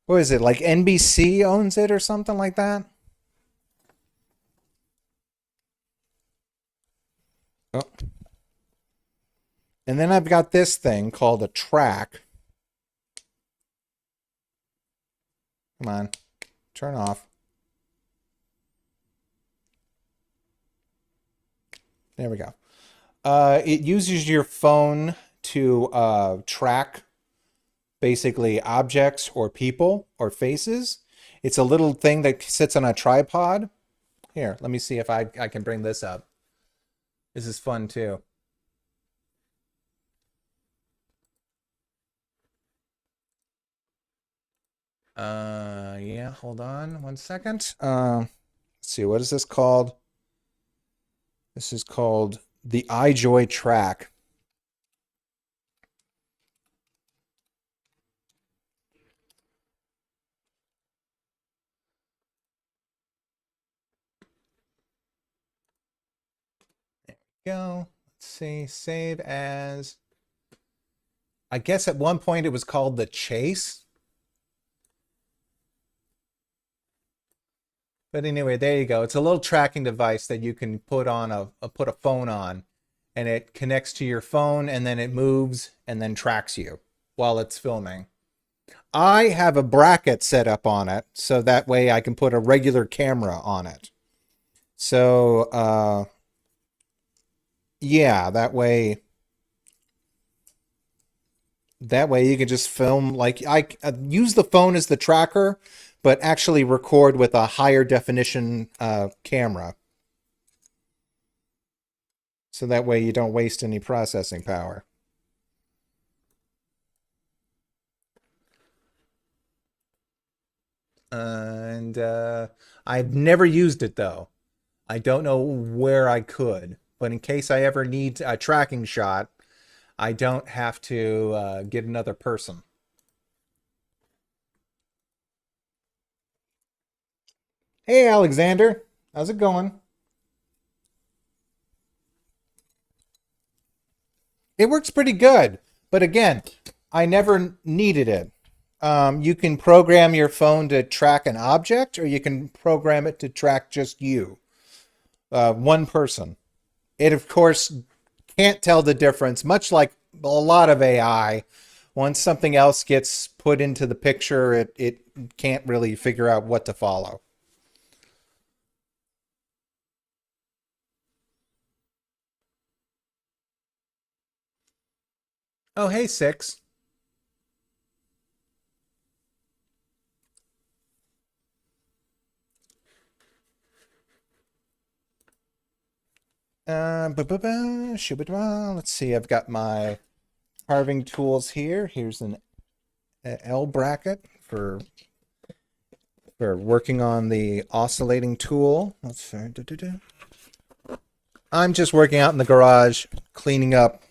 What is it, like NBC owns it or something like that? Oh. And then I've got this thing called a track. Come on, turn off. There we go. It uses your phone to track basically objects or people or faces. It's a little thing that sits on a tripod. Here, let me see if I can bring this up. This is fun too. Yeah, hold on one second. Let's see, what is this called? This is called the iJoy Track. There we go. Let's see, save as. I guess at one point it was called the Chase. But anyway, there you go. It's a little tracking device that you can put on put a phone on, and it connects to your phone, and then it moves and then tracks you while it's filming. I have a bracket set up on it, so that way I can put a regular camera on it. So, yeah, that way you can just film, like, I use the phone as the tracker, but actually record with a higher definition camera. So that way you don't waste any processing power. And I've never used it though. I don't know where I could, but in case I ever need a tracking shot, I don't have to get another person. Hey, Alexander. How's it going? It works pretty good. But again, I never needed it. You can program your phone to track an object, or you can program it to track just you, one person. It, of course, can't tell the difference, much like a lot of AI. Once something else gets put into the picture, it can't really figure out what to follow. Oh, hey, Six. Let's see. I've got my carving tools here. Here's an L bracket for working on the oscillating tool. Let's see. I'm just working out in the garage, cleaning up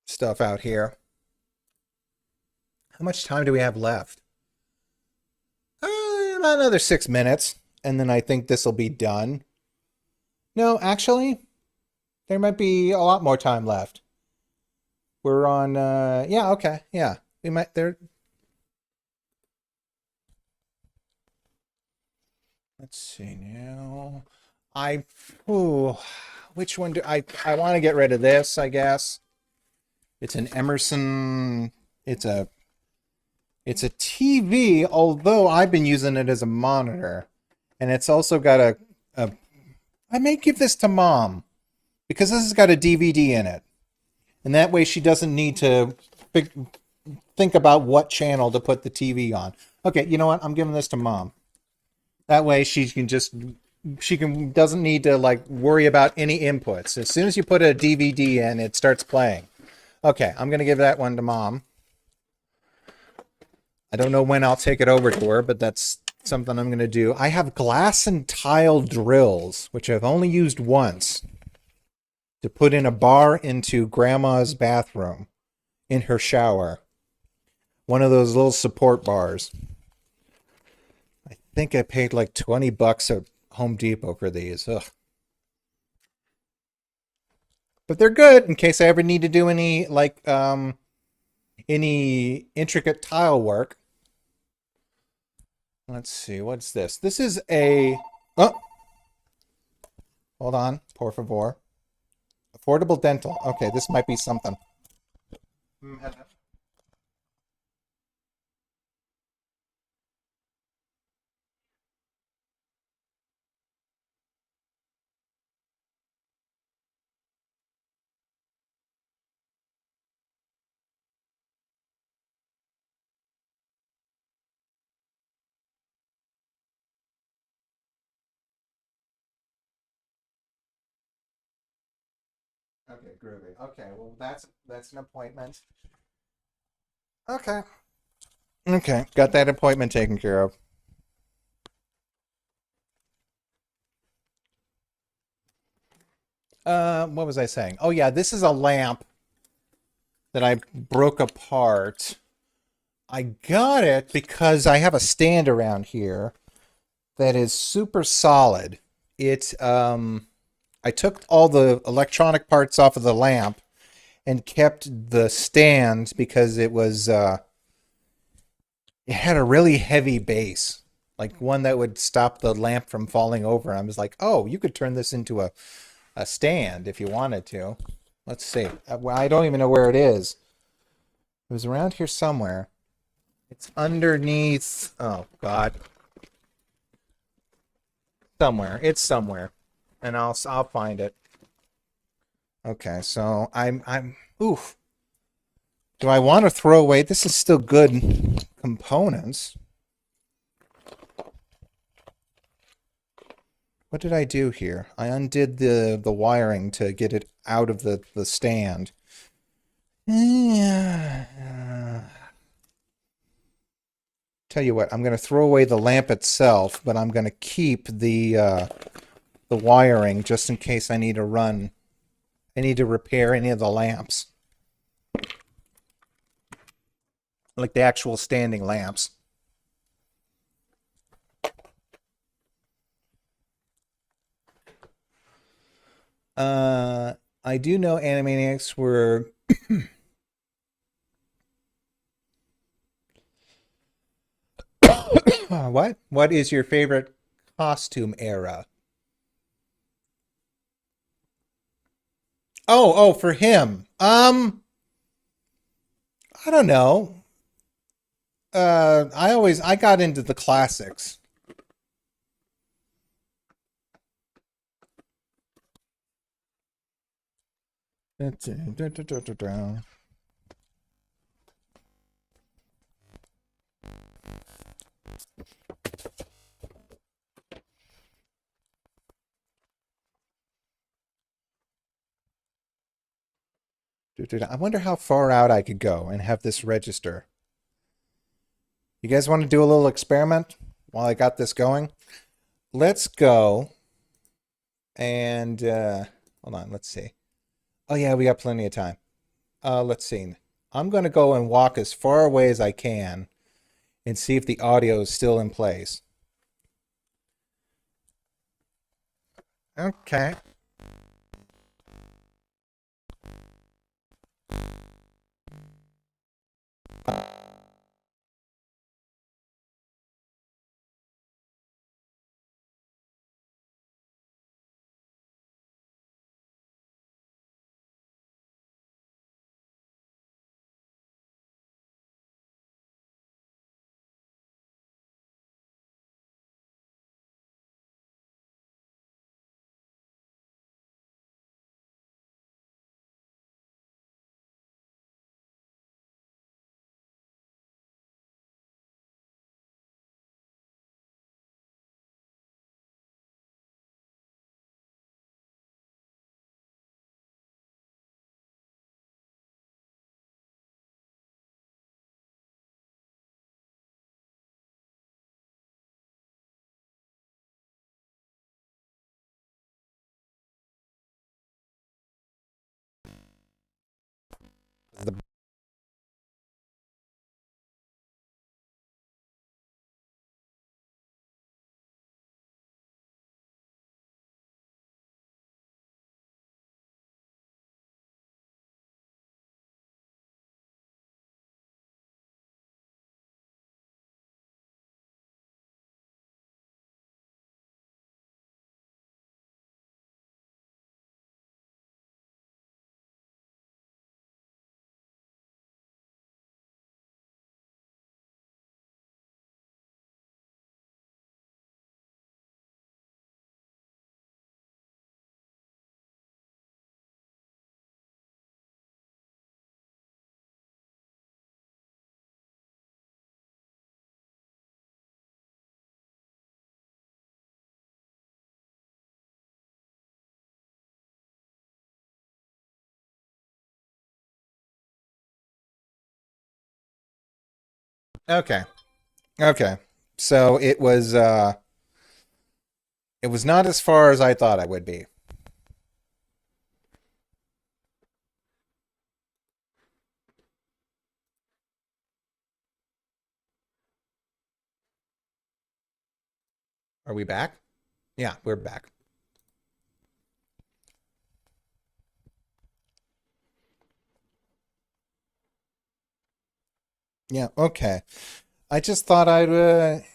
stuff out here. How much time do we have left? About another 6 minutes, and then I think this will be done. No, actually, there might be a lot more time left. We're on, yeah, okay, yeah. We might, there. Let's see now. I, ooh, which one do I want to get rid of this, I guess. It's an Emerson, it's a TV, although I've been using it as a monitor. And it's also got a I may give this to Mom because this has got a DVD in it. And that way she doesn't need to think about what channel to put the TV on. Okay, you know what? I'm giving this to Mom. That way she can just doesn't need to like worry about any inputs. As soon as you put a DVD in, it starts playing. Okay, I'm going to give that one to Mom. I don't know when I'll take it over to her, but that's something I'm going to do. I have glass and tile drills, which I've only used once, to put in a bar into Grandma's bathroom in her shower. One of those little support bars. I think I paid like $20 at Home Depot for these. Ugh. But they're good in case I ever need to do any like any intricate tile work. Let's see, what's this? This is a... Oh! Hold on, por favor. Affordable dental. Okay, this might be something. Hello. Okay, groovy. Okay, well that's an appointment. Okay. Okay, got that appointment taken care of. What was I saying? Oh yeah, this is a lamp that I broke apart. I got it because I have a stand around here that is super solid. It I took all the electronic parts off of the lamp and kept the stand because it had a really heavy base, like one that would stop the lamp from falling over. And I was like, oh, you could turn this into a stand if you wanted to. Let's see. Well, I don't even know where it is. It was around here somewhere. It's underneath. Oh God, somewhere. It's somewhere, and I'll find it. Okay, so I'm. Oof. Do I want to throw away? This is still good components. What did I do here? I undid the wiring to get it out of the stand. Tell you what, I'm going to throw away the lamp itself, but I'm going to keep the wiring just in case I need to run. I need to repair any of the lamps, like the actual standing lamps. I do know Animaniacs were what? What is your favorite costume era? Oh, for him. I don't know. I got into the classics. I wonder how far out I could go and have this register. You guys want to do a little experiment while I got this going? Let's go and hold on, let's see. Oh yeah, we got plenty of time. Let's see. I'm going to go and walk as far away as I can and see if the audio is still in place. Okay. The Okay. Okay. So it was not as far as I thought it would be. Are we back? Yeah, we're back. Yeah, okay. I just thought I'd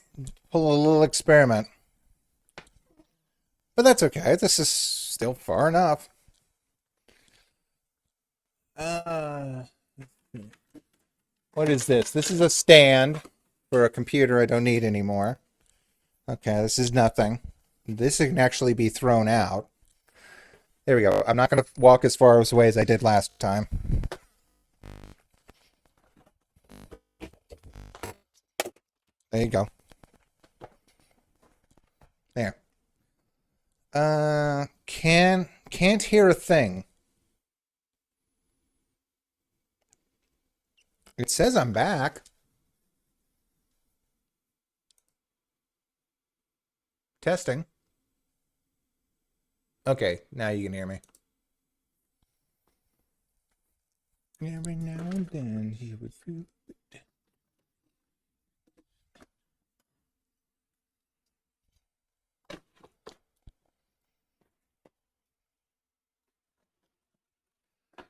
pull a little experiment. But that's okay. This is still far enough. Uh, what is this? This is a stand for a computer I don't need anymore. Okay, this is nothing. This can actually be thrown out. There we go. I'm not going to walk as far away as I did last time. There you go. There. Can't hear a thing. It says I'm back. Testing. Okay, now you can hear me. Every now and then he would feel.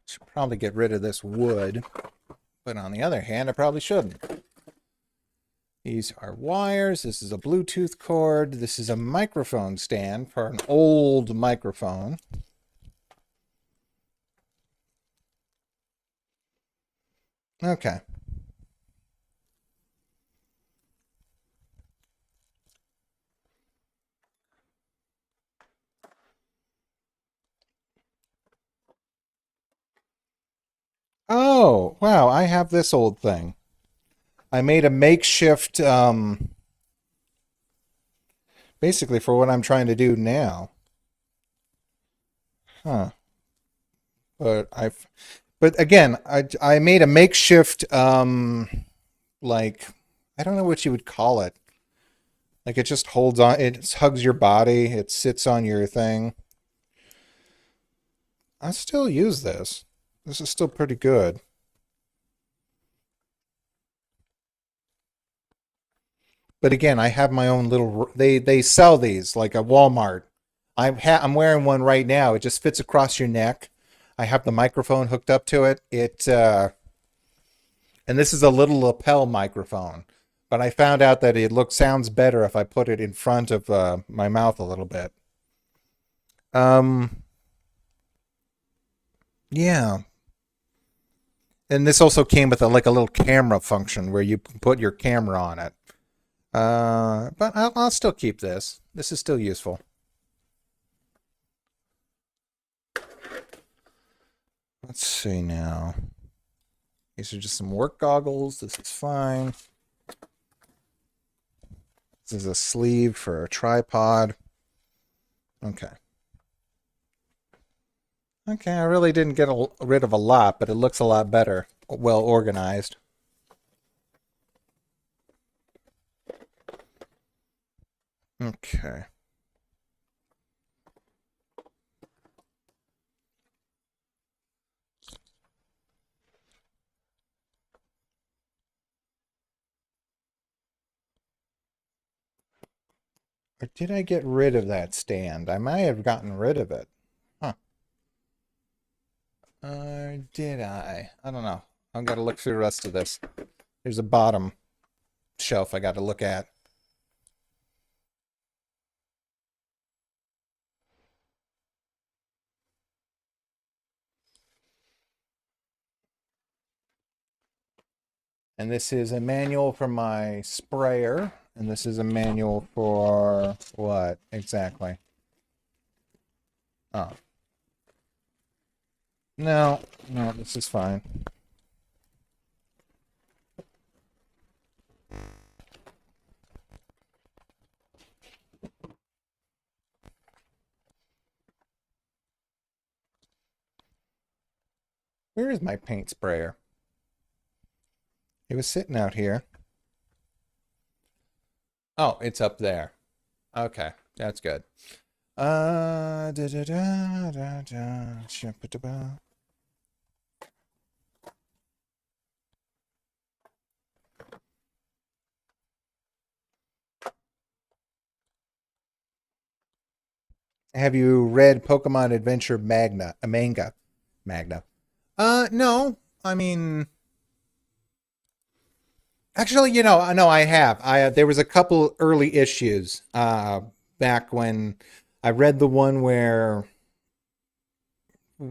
Should probably get rid of this wood, but on the other hand, I probably shouldn't. These are wires. This is a Bluetooth cord. This is a microphone stand for an old microphone. Okay. Oh, wow. I have this old thing. I made a makeshift, basically for what I'm trying to do now. Huh. But but again, I made a makeshift, like, I don't know what you would call it. Like it just holds on, it hugs your body, it sits on your thing. I still use this. This is still pretty good. But again, I have my own little. They sell these like at Walmart. I'm wearing one right now. It just fits across your neck. I have the microphone hooked up to it. And this is a little lapel microphone. But I found out that it sounds better if I put it in front of my mouth a little bit. Um, yeah. And this also came with like a little camera function where you can put your camera on it. But I'll still keep this. This is still useful. Let's see now. These are just some work goggles. This is fine. This is a sleeve for a tripod. Okay. Okay, I really didn't get rid of a lot, but it looks a lot better. Well organized. Okay. Or did I get rid of that stand? I might have gotten rid of it. Huh. Did I? I don't know. I've got to look through the rest of this. There's a bottom shelf I got to look at. And this is a manual for my sprayer. And this is a manual for what exactly? Oh. No, no, this is fine. Where is my paint sprayer? It was sitting out here. Oh, it's up there. Okay, that's good. Da, da, da, da, da, shapa-da-ba. Have you read Pokemon Adventure Manga? No. I mean, actually, no, I have. There was a couple early issues back when I read the one where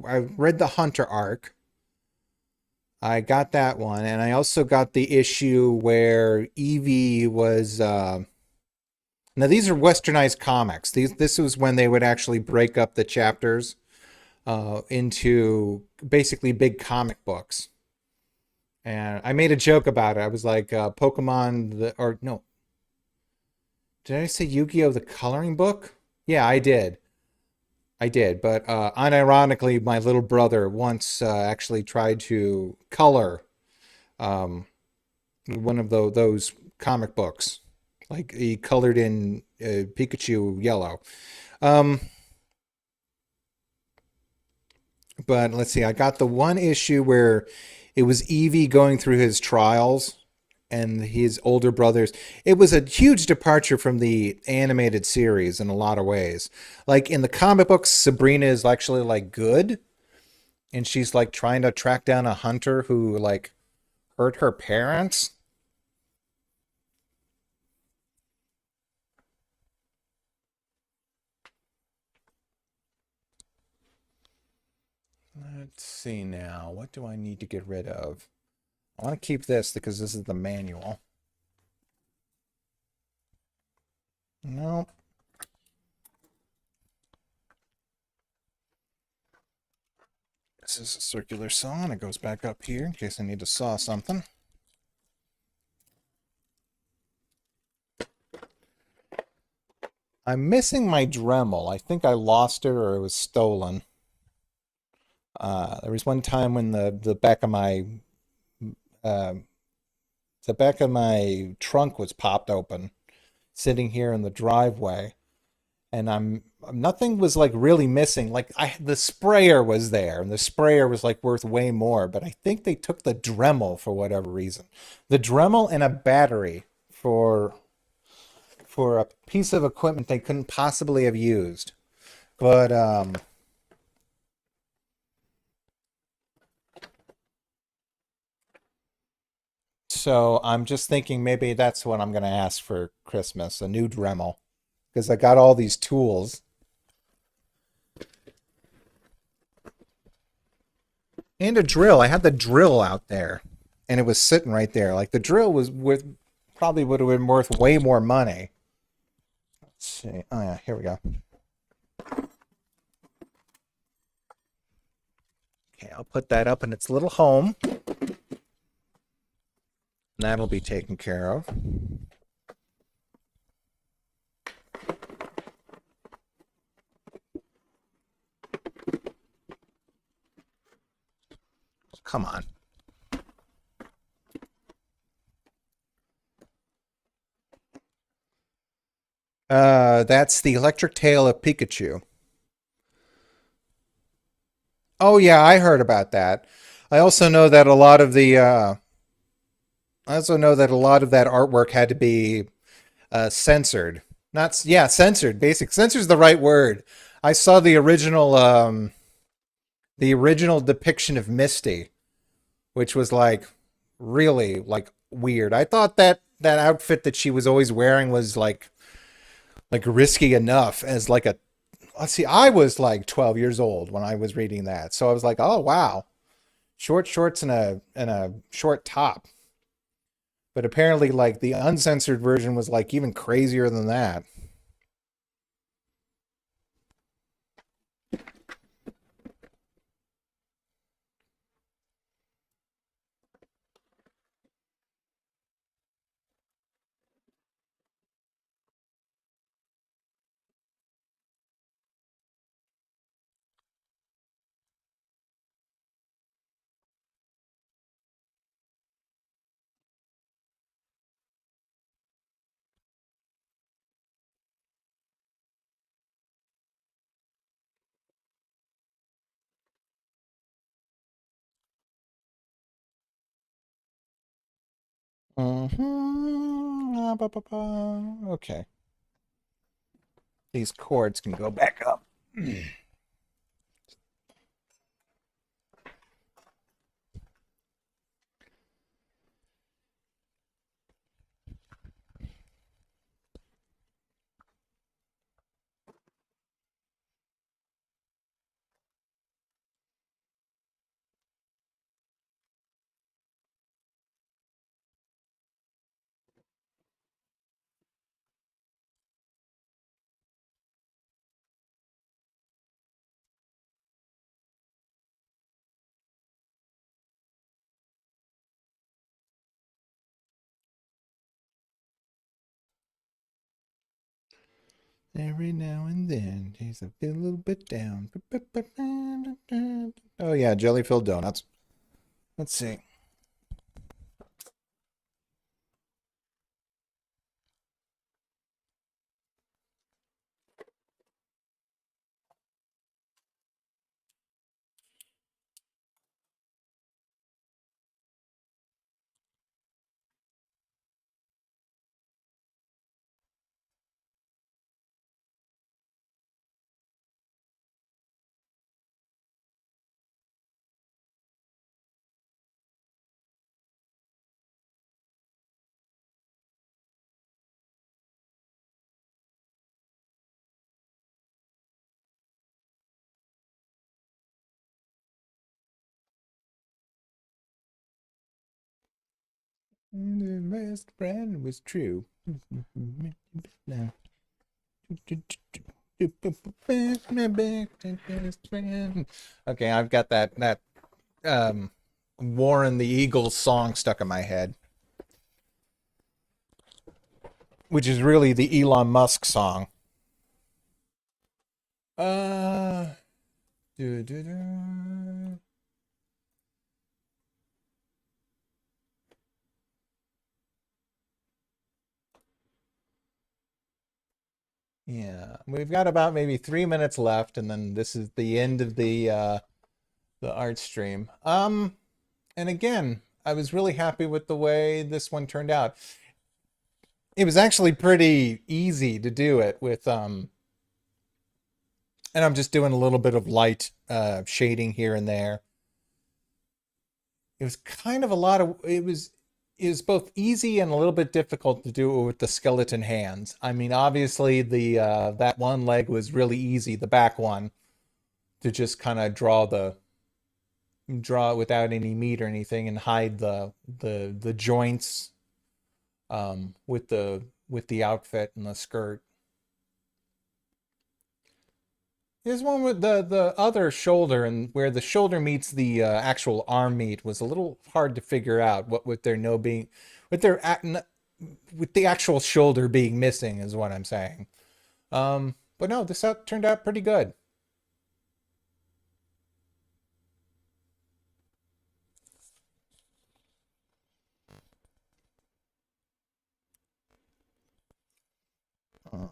I read the Hunter arc. I got that one, and I also got the issue where Eevee was. Now these are westernized comics. This was when they would actually break up the chapters into basically big comic books. And I made a joke about it. I was like, Pokemon, or no, did I say Yu-Gi-Oh! The coloring book? Yeah, I did. I did. But unironically, my little brother once actually tried to color um, one of those comic books. Like he colored in Pikachu yellow. Um, but let's see, I got the one issue where it was Eevee going through his trials and his older brothers. It was a huge departure from the animated series in a lot of ways. Like in the comic books, Sabrina is actually like good, and she's like trying to track down a hunter who like hurt her parents. Let's see now. What do I need to get rid of? I want to keep this because this is the manual. No. This is a circular saw, and it goes back up here in case I need to saw something. I'm missing my Dremel. I think I lost it or it was stolen. There was one time when uh, the back of my trunk was popped open, sitting here in the driveway, and nothing was like really missing. Like the sprayer was there, and the sprayer was like worth way more. But I think they took the Dremel for whatever reason. The Dremel and a battery for a piece of equipment they couldn't possibly have used. But so I'm just thinking maybe that's what I'm going to ask for Christmas, a new Dremel, because I got all these tools and a drill. I had the drill out there, and it was sitting right there. Like the drill was worth probably would have been worth way more money. Let's see. Oh yeah, here we go. Okay, I'll put that up in its little home. That'll be taken care of. Come on. That's the Electric Tail of Pikachu. Oh yeah, I heard about that. I also know that a lot of the I also know that a lot of that artwork had to be censored. Not yeah, censored. Basic censor's the right word. I saw the original depiction of Misty, which was like really like weird. I thought that that outfit that she was always wearing was like risky enough as like a let's see, I was like 12 years old when I was reading that. So I was like, "Oh wow. Short shorts and a short top." But apparently like the uncensored version was like even crazier than that. Okay. These cords can go back up. Every now and then, he's a little bit down. Oh yeah, jelly-filled donuts. Let's see. The best friend was true. No. Okay, I've got that Warren the Eagles song stuck in my head, which is really the Elon Musk song. Uh, do, do, do. Yeah, we've got about maybe 3 minutes left, and then this is the end of the art stream. And again, I was really happy with the way this one turned out. It was actually pretty easy to do it with and I'm just doing a little bit of light shading here and there. It was kind of a lot of it was both easy and a little bit difficult to do it with the skeleton hands. I mean, obviously the that one leg was really easy, the back one, to just kind of draw it without any meat or anything and hide the joints with the outfit and the skirt. There's one with the other shoulder, and where the shoulder meets the actual arm meat was a little hard to figure out what with their no being with their with the actual shoulder being missing is what I'm saying. But no, this turned out pretty good. Uh,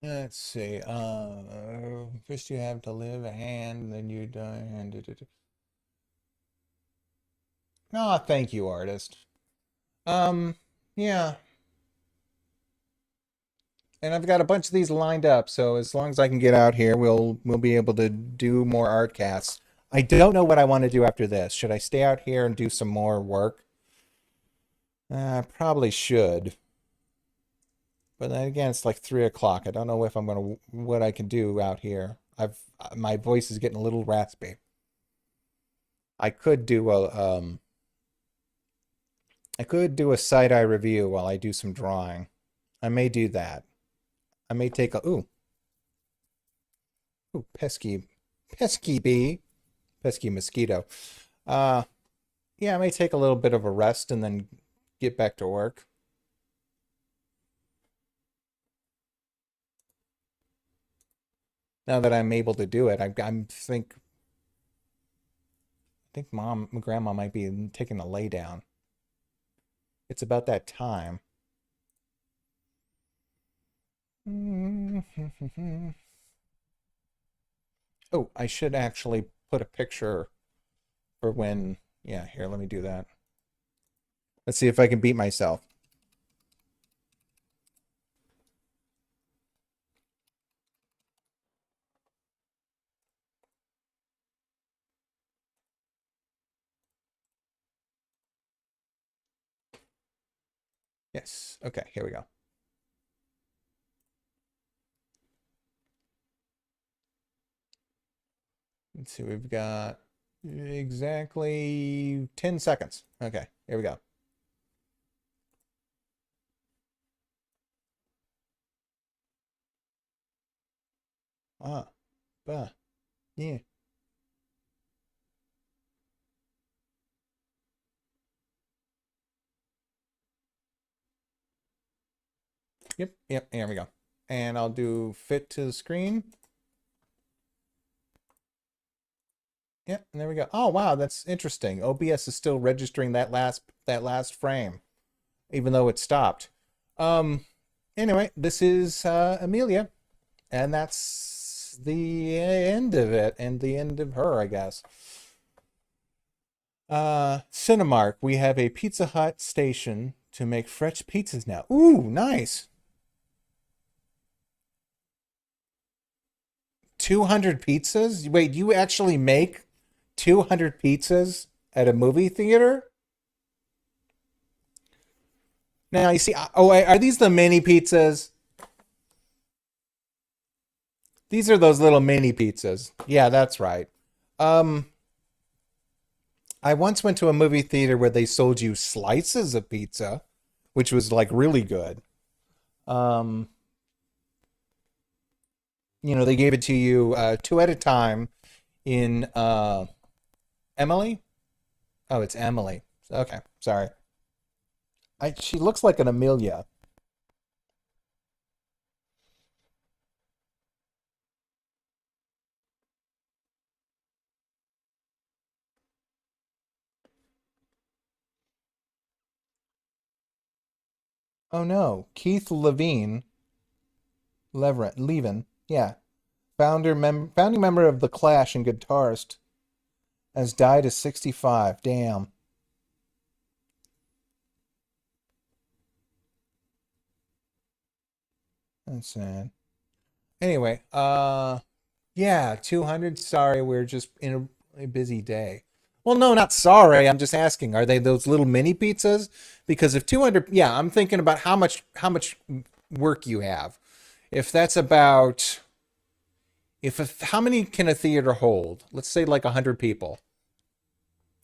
let's see. First you have to live a hand, then you die. Oh, thank you, artist. Um, yeah. And I've got a bunch of these lined up, so as long as I can get out here, we'll be able to do more art casts. I don't know what I want to do after this. Should I stay out here and do some more work? I probably should. But then again, it's like 3 o'clock. I don't know if I'm gonna what I can do out here. My voice is getting a little raspy. I could do a side eye review while I do some drawing. I may do that. I may take a pesky bee, pesky mosquito. Uh, yeah, I may take a little bit of a rest and then get back to work. now that I'm able to do it. I think mom, grandma might be taking a lay down. It's about that time. Oh, I should actually put a picture for when. Yeah, here, let me do that. Let's see if I can beat myself. Yes. Okay, here we go. Let's see, we've got exactly 10 seconds. Okay, here we go. Ah, bah, yeah. Yep, here we go. And I'll do fit to the screen. Yep, and there we go. Oh, wow, that's interesting. OBS is still registering that last frame, even though it stopped. Um, anyway, this is Amelia, and that's the end of it, and the end of her, I guess. Cinemark, we have a Pizza Hut station to make fresh pizzas now. Ooh, nice. 200 pizzas? Wait, you actually make 200 pizzas at a movie theater? Now, you see, oh, are these the mini pizzas? These are those little mini pizzas. Yeah, that's right. Um, I once went to a movie theater where they sold you slices of pizza, which was like really good. Um, they gave it to you two at a time in Emily. Oh, it's Emily. Okay, sorry. She looks like an Amelia. Oh no, Keith Levin, yeah, founding member of the Clash and guitarist, has died at 65. Damn, that's sad. Anyway, yeah, 200. Sorry, we're just in a busy day. Well, no, not sorry. I'm just asking. Are they those little mini pizzas? Because if 200, yeah, I'm thinking about how much work you have. If that's about if how many can a theater hold? Let's say like 100 people.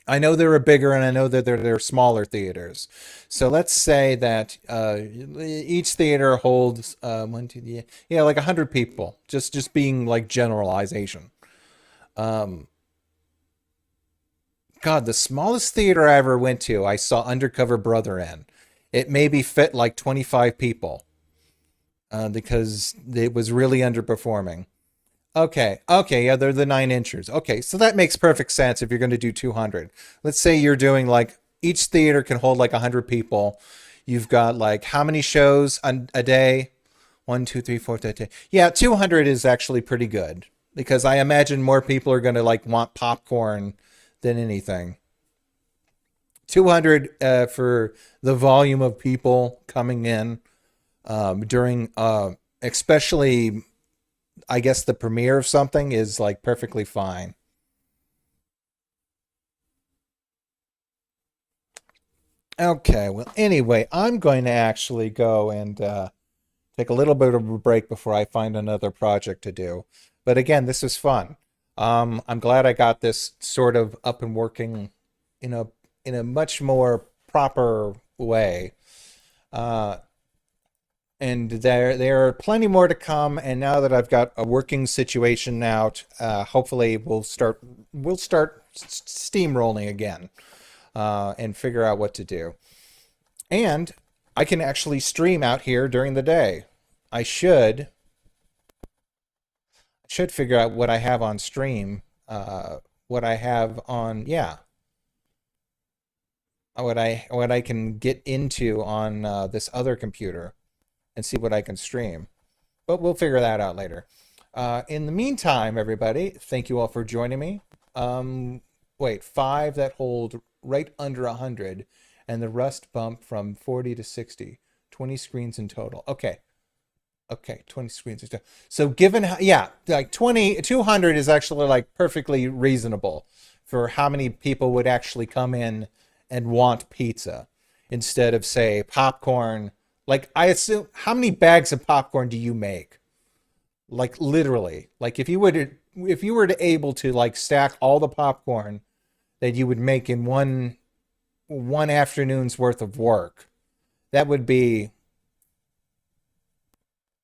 I know there are bigger and I know that there are smaller theaters. So let's say that each theater holds one, two, yeah, like 100 people. Just being like generalization. Um, God, the smallest theater I ever went to, I saw Undercover Brother in. It maybe fit like 25 people because it was really underperforming. Okay, yeah, they're the 9 inchers. Okay, so that makes perfect sense if you're going to do 200. Let's say you're doing like each theater can hold like 100 people. You've got like how many shows a day? One, two, three, four, five, 10. Yeah, 200 is actually pretty good because I imagine more people are going to like want popcorn than anything. 200 for the volume of people coming in during, especially I guess the premiere of something is like perfectly fine. Okay, well, anyway, I'm going to actually go and take a little bit of a break before I find another project to do. But again, this is fun. I'm glad I got this sort of up and working in a much more proper way. Uh, and there are plenty more to come. And now that I've got a working situation out, hopefully we'll start steamrolling again and figure out what to do. And I can actually stream out here during the day. I should should figure out what I have on stream, what I have on, yeah, what I can get into on this other computer and see what I can stream. But we'll figure that out later. In the meantime, everybody, thank you all for joining me. Wait, 5 that hold right under 100, and the rust bump from 40 to 60. 20 screens in total. Okay. Okay, 20 screens. So given how, yeah, like 200 is actually like perfectly reasonable for how many people would actually come in and want pizza instead of, say, popcorn. Like, I assume, how many bags of popcorn do you make? Like, literally. Like, if you were to able to like stack all the popcorn that you would make in one afternoon's worth of work, that would be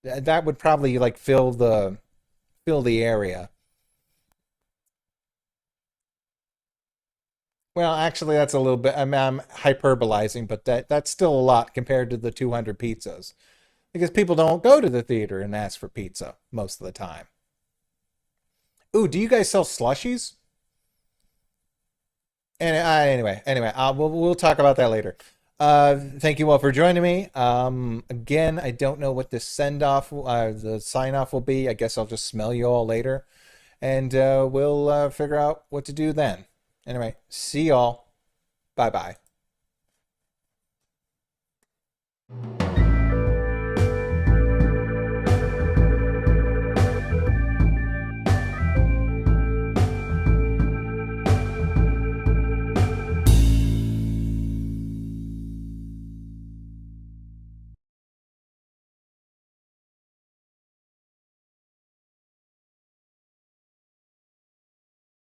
that would probably like fill the area. Well, actually, that's a little bit. I'm hyperbolizing, but that's still a lot compared to the 200 pizzas because people don't go to the theater and ask for pizza most of the time. Ooh, do you guys sell slushies? And anyway, we'll talk about that later. Thank you all for joining me. Again, I don't know what the send off, the sign off will be. I guess I'll just smell you all later, and we'll figure out what to do then. Anyway, see y'all. Bye bye.